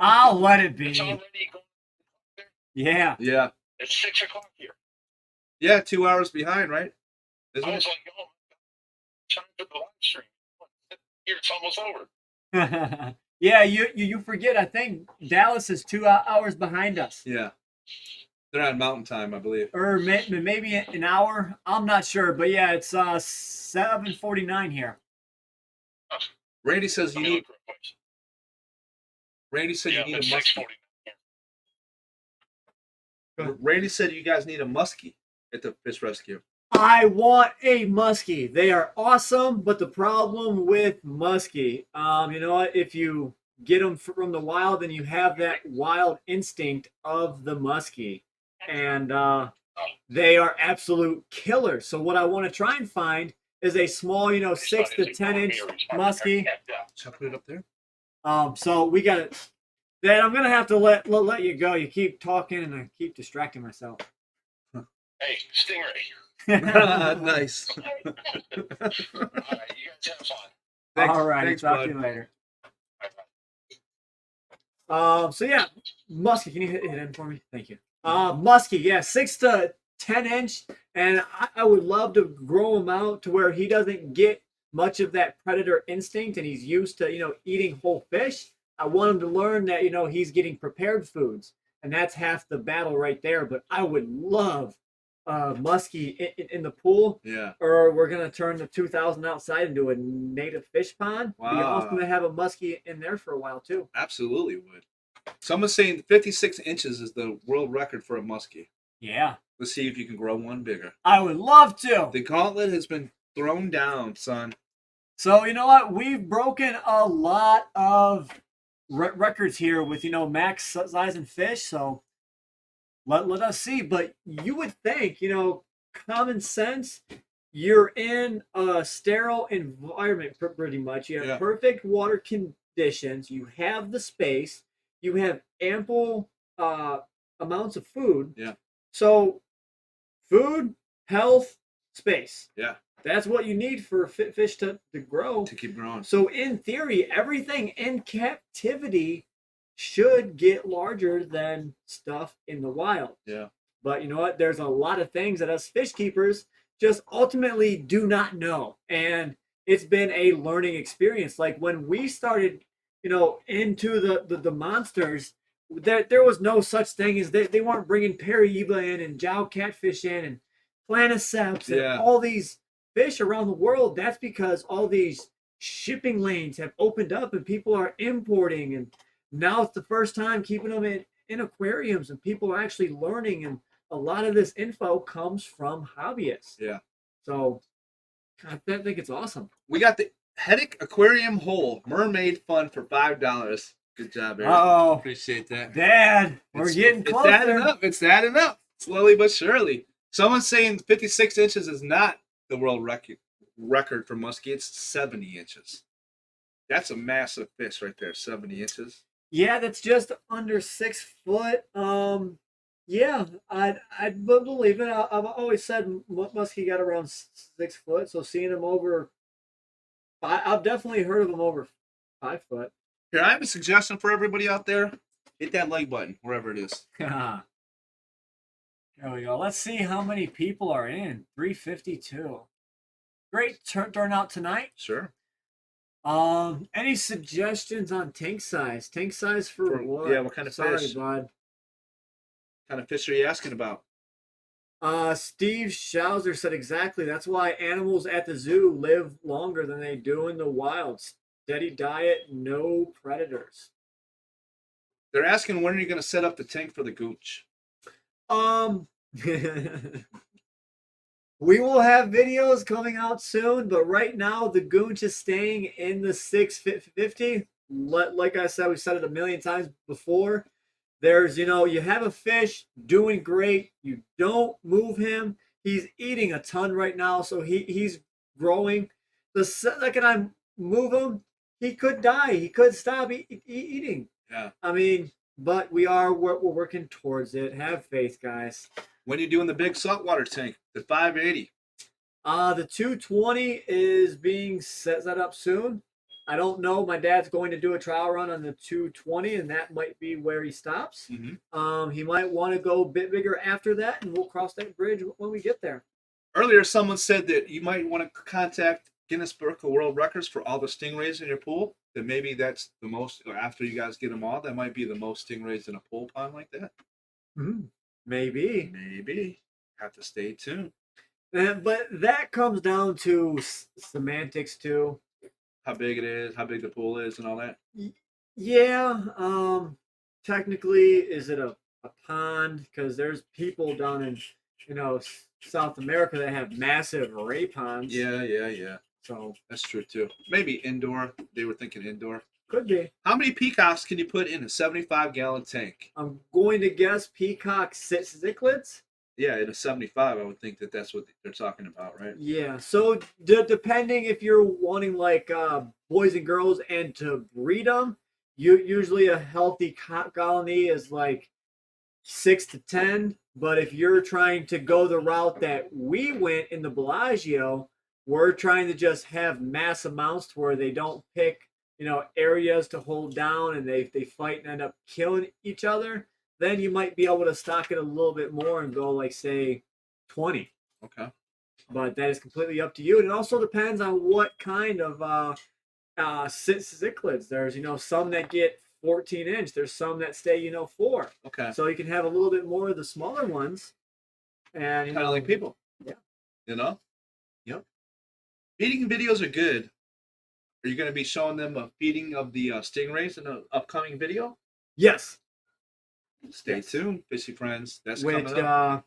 I'll let it be. It's already going. Yeah. Yeah. It's 6:00 here. Yeah, 2 hours behind, right? Isn't I was it? like, oh, time for the live stream. Here, it's almost over. Yeah, you forget. I think Dallas is 2 hours behind us. Yeah. They're on mountain time, I believe. Or maybe an hour. I'm not sure, but yeah, it's 7:49 here. Randy says Let me look real quick. Randy said Yeah, you need a it's muskie. 6:40. Randy said you guys need a muskie at the fish rescue. I want a muskie. They are awesome, but the problem with muskie, you know what? If you get them from the wild, then you have that wild instinct of the muskie, and they are absolute killers. So what I want to try and find is a small, 6 to 10 inch muskie. Should I put it up there? So we got it. Then I'm gonna have to let you go. You keep talking, and I keep distracting myself. Hey, Stingray. Nice. All right, you guys have fun. Thanks, All right, thanks, talk bud. to you later. Bye-bye. So yeah, muskie. Can you hit in for me? Thank you. Muskie, yeah, 6 to 10 inch, and I would love to grow him out to where he doesn't get much of that predator instinct, and he's used to eating whole fish. I want him to learn that he's getting prepared foods, and that's half the battle right there. But I would love muskie in the pool. Yeah. Or we're gonna turn the 2,000 outside into a native fish pond. It'd be Wow. awesome to have a muskie in there for a while too. Absolutely would. Someone's saying 56 inches is the world record for a muskie. Yeah, Let's see if you can grow one bigger. I would love to. The gauntlet has been thrown down, son. So you know what? We've broken a lot of records here with max size and fish. So let us see. But you would think common sense. You're in a sterile environment pretty much. You have Yeah. perfect water conditions. You have the space. You have ample amounts of food. Yeah. So food, health, space. Yeah. That's what you need for fish to grow. To keep growing. So in theory, everything in captivity should get larger than stuff in the wild. Yeah. But you know what? There's a lot of things that us fish keepers just ultimately do not know. And it's been a learning experience. Like when we started, into the monsters, there was no such thing as they weren't bringing Paraíba in and Jow catfish in and planiceps and Yeah. all these fish around the world. That's because all these shipping lanes have opened up and people are importing, and now it's the first time keeping them in aquariums, and people are actually learning, and a lot of this info comes from hobbyists. Yeah. So I think it's awesome. We got the Headache Aquarium Hole Mermaid Fun for $5. Good job, Eric. Oh, Appreciate that. Dad, we're It's- getting It's closer. adding up. It's adding up. Slowly but surely. Someone's saying 56 inches is not the world record for muskie. It's 70 inches. That's a massive fish right there. 70 inches. Yeah, that's just under 6 foot. Yeah, I'd believe it. I've always said muskie got around 6 foot. So seeing him over, I've definitely heard of him over 5 foot. Here, I have a suggestion for everybody out there. Hit that like button, wherever it is. There we go. Let's see how many people are in. 352. Great turnout tonight. Sure. Any suggestions on tank size? Tank size for what? Yeah, what kind of Sorry, fish? bud. What kind of fish are you asking about? Steve Schauser said exactly. That's why animals at the zoo live longer than they do in the wild. Steady diet, no predators. They're asking when are you going to set up the tank for the gooch? We will have videos coming out soon, but right now the goonch is staying in the 650. Like I said, we've said it a million times before. There's, you have a fish doing great. You don't move him. He's eating a ton right now, so he's growing. The second I move him, he could die. He could stop eating. Yeah. I mean, but we're working towards it. Have faith, guys. When are you doing the big saltwater tank, the 580? The 220 is being set up soon. I don't know. My dad's going to do a trial run on the 220, and that might be where he stops. Mm-hmm. He might want to go a bit bigger after that, and we'll cross that bridge when we get there. Earlier, someone said that you might want to contact Guinness Book of World Records for all the stingrays in your pool. That maybe that's the most, or after you guys get them all, that might be the most stingrays in a pool pond like that. Maybe. Maybe. Have to stay tuned. But that comes down to semantics too. How big it is, how big the pool is, and all that. Yeah. Technically, is it a pond? Because there's people down in, South America that have massive ray ponds. Yeah. So That's true too. Maybe indoor. They were thinking indoor. could be. How many peacocks can you put in a 75-gallon tank? I'm going to guess peacock cichlids. Yeah, in a 75, I would think that that's what they're talking about, right? Yeah. So depending if you're wanting like boys and girls and to breed them, you usually a healthy colony is like 6 to 10. But if you're trying to go the route that we went in the Bellagio, we're trying to just have mass amounts to where they don't pick, areas to hold down and they fight and end up killing each other. Then you might be able to stock it a little bit more and go like say 20. Okay. But that is completely up to you. And it also depends on what kind of cichlids. There's, some that get 14-inch. There's some that stay, 4. Okay. So you can have a little bit more of the smaller ones. And, Kind of like people. Yeah. You know? Yep. Feeding videos are good. Are you going to be showing them a feeding of the stingrays in an upcoming video? Yes. Stay Yes. tuned, fishy friends. That's Which coming up.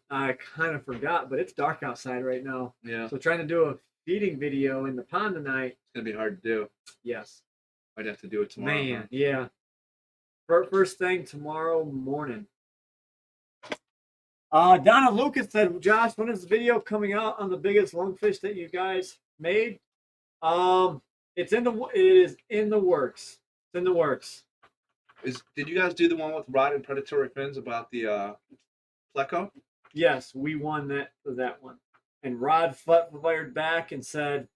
I kind of forgot, but it's dark outside right now. Yeah, So trying to do a feeding video in the pond tonight. it's going to be hard to do. Yes. Might have to do it tomorrow. Man, huh? yeah. First thing tomorrow morning. Donna Lucas said, Josh, when is the video coming out on the biggest lungfish that you guys made? It is in the works. It's in the works. Did you guys do the one with rod and predatory fins about the pleco? Yes, we won that one. And Rod fired back and said,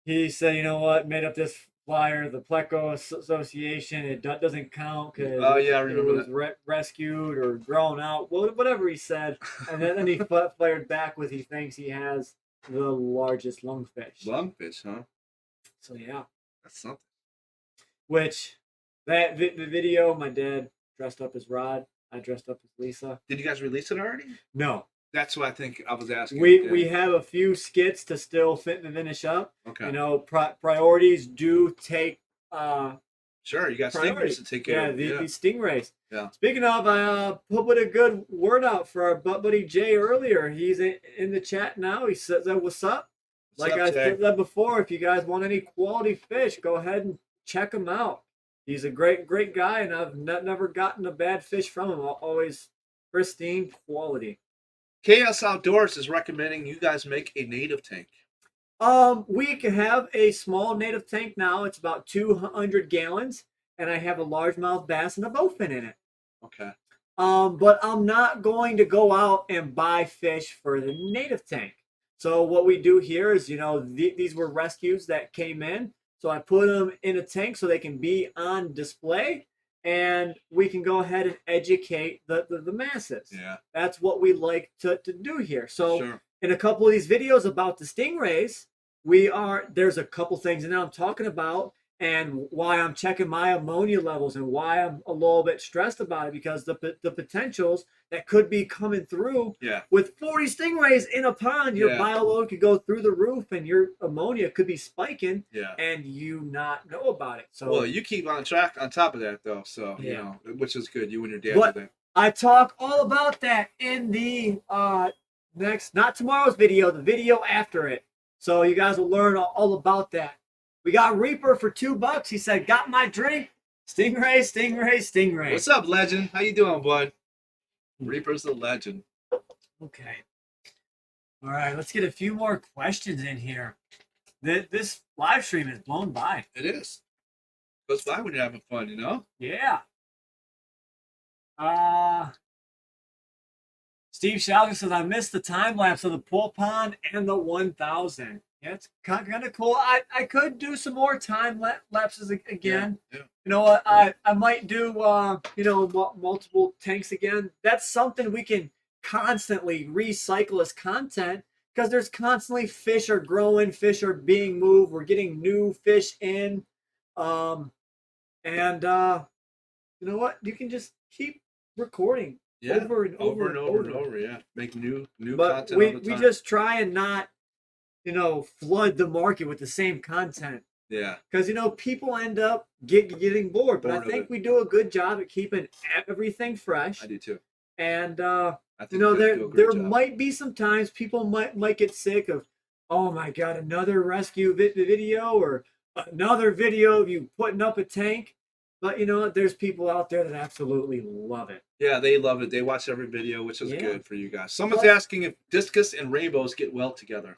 you know what, made up this flyer, the Pleco Association, it doesn't count because Oh, yeah, I remember it was rescued or grown out, whatever he said. And then he fired back with he thinks he has the largest lungfish. Lungfish, huh? So yeah, That's something. which the video, my dad dressed up as Rod, I dressed up as Lisa. Did you guys release it already? No, That's what I think I was asking. we have a few skits to still finish up. Okay. Priorities do take Sure, you got priority. stingrays to take care of. These stingrays. Yeah. Speaking of, I put a good word out for our buddy Jay earlier. He's in the chat now. He says, "What's up?" What's Like up, I Jay? said before, if you guys want any quality fish, go ahead and check him out. He's a great guy, and I've never gotten a bad fish from him. Always pristine quality. Chaos Outdoors is recommending you guys make a native tank. We can have a small native tank now. It's about 200 gallons, and I have a largemouth bass and a bowfin in it. Okay. But I'm not going to go out and buy fish for the native tank. So what we do here is, these were rescues that came in. So I put them in a tank so they can be on display, and we can go ahead and educate the masses. Yeah. That's what we like to do here. So Sure. in a couple of these videos about the stingrays, there's a couple things in there I'm talking about and why I'm checking my ammonia levels and why I'm a little bit stressed about it, because the potentials that could be coming through Yeah. with 40 stingrays in a pond, your Yeah. bioload could go through the roof and your ammonia could be spiking Yeah. and you not know about it. So Well, you keep on track on top of that though, so Yeah. which is good. You and your dad But- do that. I talk all about that in the not tomorrow's video, the video after it. So you guys will learn all about that. We got Reaper for $2. He said, "Got my drink. Stingray, stingray, stingray." What's up, legend? How you doing, bud? Reaper's the legend. Okay. All right, let's get a few more questions in here. This live stream is blown by. It is. Goes by when you're having fun, you know? Yeah. Steve Shalka says, "I missed the time lapse of the pool pond and the 1000." Yeah, it's kind of cool. I could do some more time lapses again. Yeah. You know what? I might do multiple tanks again. That's something we can constantly recycle as content, because there's constantly fish are growing, fish are being moved, we're getting new fish in, and you know what? You can just keep recording Yeah. over and over and over. Yeah. Make new but content all the we time. just try and not flood the market with the same content. Yeah. because people end up getting bored. But Bored I of think it. we do a good job at keeping everything fresh. I do too. And I think you guys there do a great job. might be some times people might get sick of, oh my god, another rescue video or another video of you putting up a tank. But there's people out there that absolutely love it. Yeah, they love it. They watch every video, which is Yeah. good for you guys. Someone's Plus- asking if discus and rainbows get well together.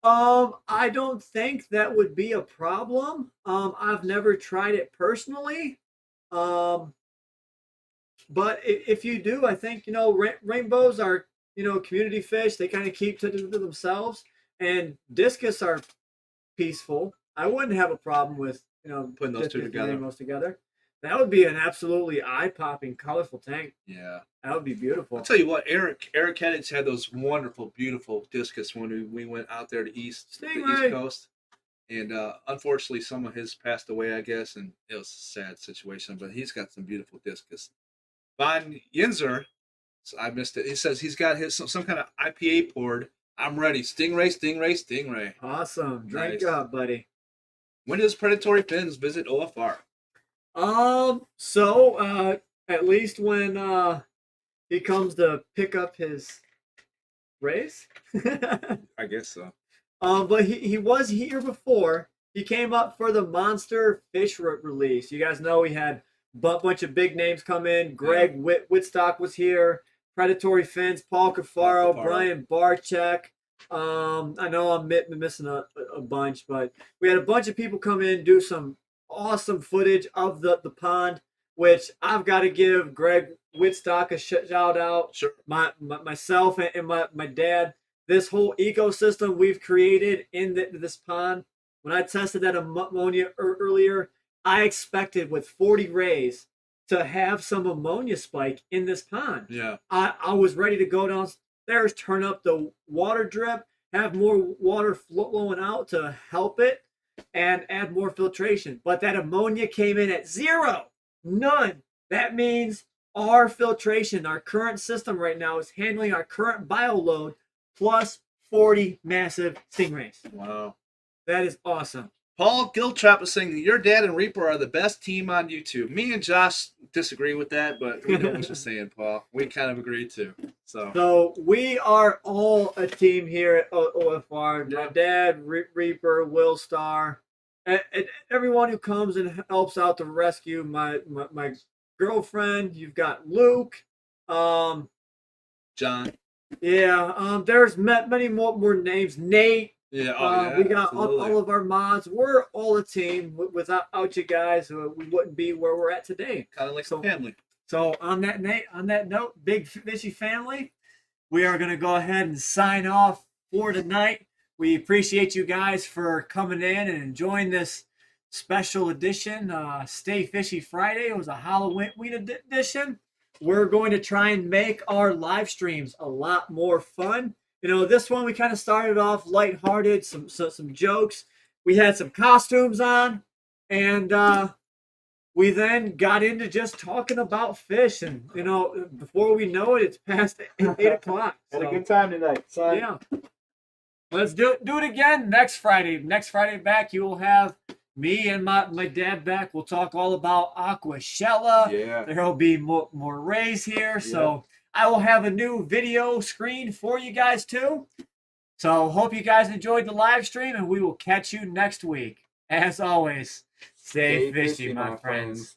I don't think that would be a problem. I've never tried it personally. But if you do, I think rainbows are community fish. They kind of keep to themselves, and discus are peaceful. I wouldn't have a problem with Putting those two discus and together. rainbows together. That would be an absolutely eye-popping, colorful tank. Yeah. That would be beautiful. I'll tell you what, Eric Hedditch had those wonderful, beautiful discus when we went out there to the East Stingray. Coast. And unfortunately, someone has passed away, I guess, and it was a sad situation. But he's got some beautiful discus. Von Yinzer, I missed it. He says he's got some kind of IPA poured. I'm ready. Stingray, Stingray, Stingray. Awesome. Drink Nice. up, buddy. When does Predatory Fins visit OFR? So at least when he comes to pick up his raise. I guess so. But he was here before. He came up for the monster fish release. You guys know we had a bunch of big names come in. Greg Whitstock was here. Predatory Fins, Paul Cafaro, Brian Barchek. I know I'm missing a bunch, but we had a bunch of people come in, do some awesome footage of the pond, which I've got to give Greg Whitstock a shout out. Sure. Myself and my dad. This whole ecosystem we've created in this pond. When I tested that ammonia earlier, I expected with 40 rays to have some ammonia spike in this pond. Yeah. I was ready to go downstairs, turn up the water drip, have more water flowing out to help it, and add more filtration. But that ammonia came in at 0. None. That means our filtration, our current system right now is handling our current bioload plus 40 massive stingrays. Wow. That is awesome. Paul Giltrap is saying that your dad and Reaper are the best team on YouTube. Me and Josh disagree with that, but we know what you're saying, Paul. We kind of agree too. So we are all a team here at OFR. My dad, Reaper, Willstar, and everyone who comes and helps out to rescue my girlfriend. You've got Luke, John. Yeah, there's many more names. Nate. Yeah, we got all of our mods. We're all a team. Without you guys, we wouldn't be where we're at today. Kind of like some family. So on that note, big fishy family, we are gonna go ahead and sign off for tonight. We appreciate you guys for coming in and enjoying this special edition. Stay Fishy Friday. It was a Halloween edition. We're going to try and make our live streams a lot more fun. This one we kind of started off lighthearted, some jokes. We had some costumes on, and we then got into just talking about fish. And before we know it, it's past 8 o'clock. Had a good time tonight, son. Yeah. Let's do it again next Friday. Next Friday back, you will have me and my dad back. We'll talk all about Aquashella. Yeah. There will be more rays here. So I will have a new video screen for you guys too. So hope you guys enjoyed the live stream, and we will catch you next week. As always, stay fishy, my friends.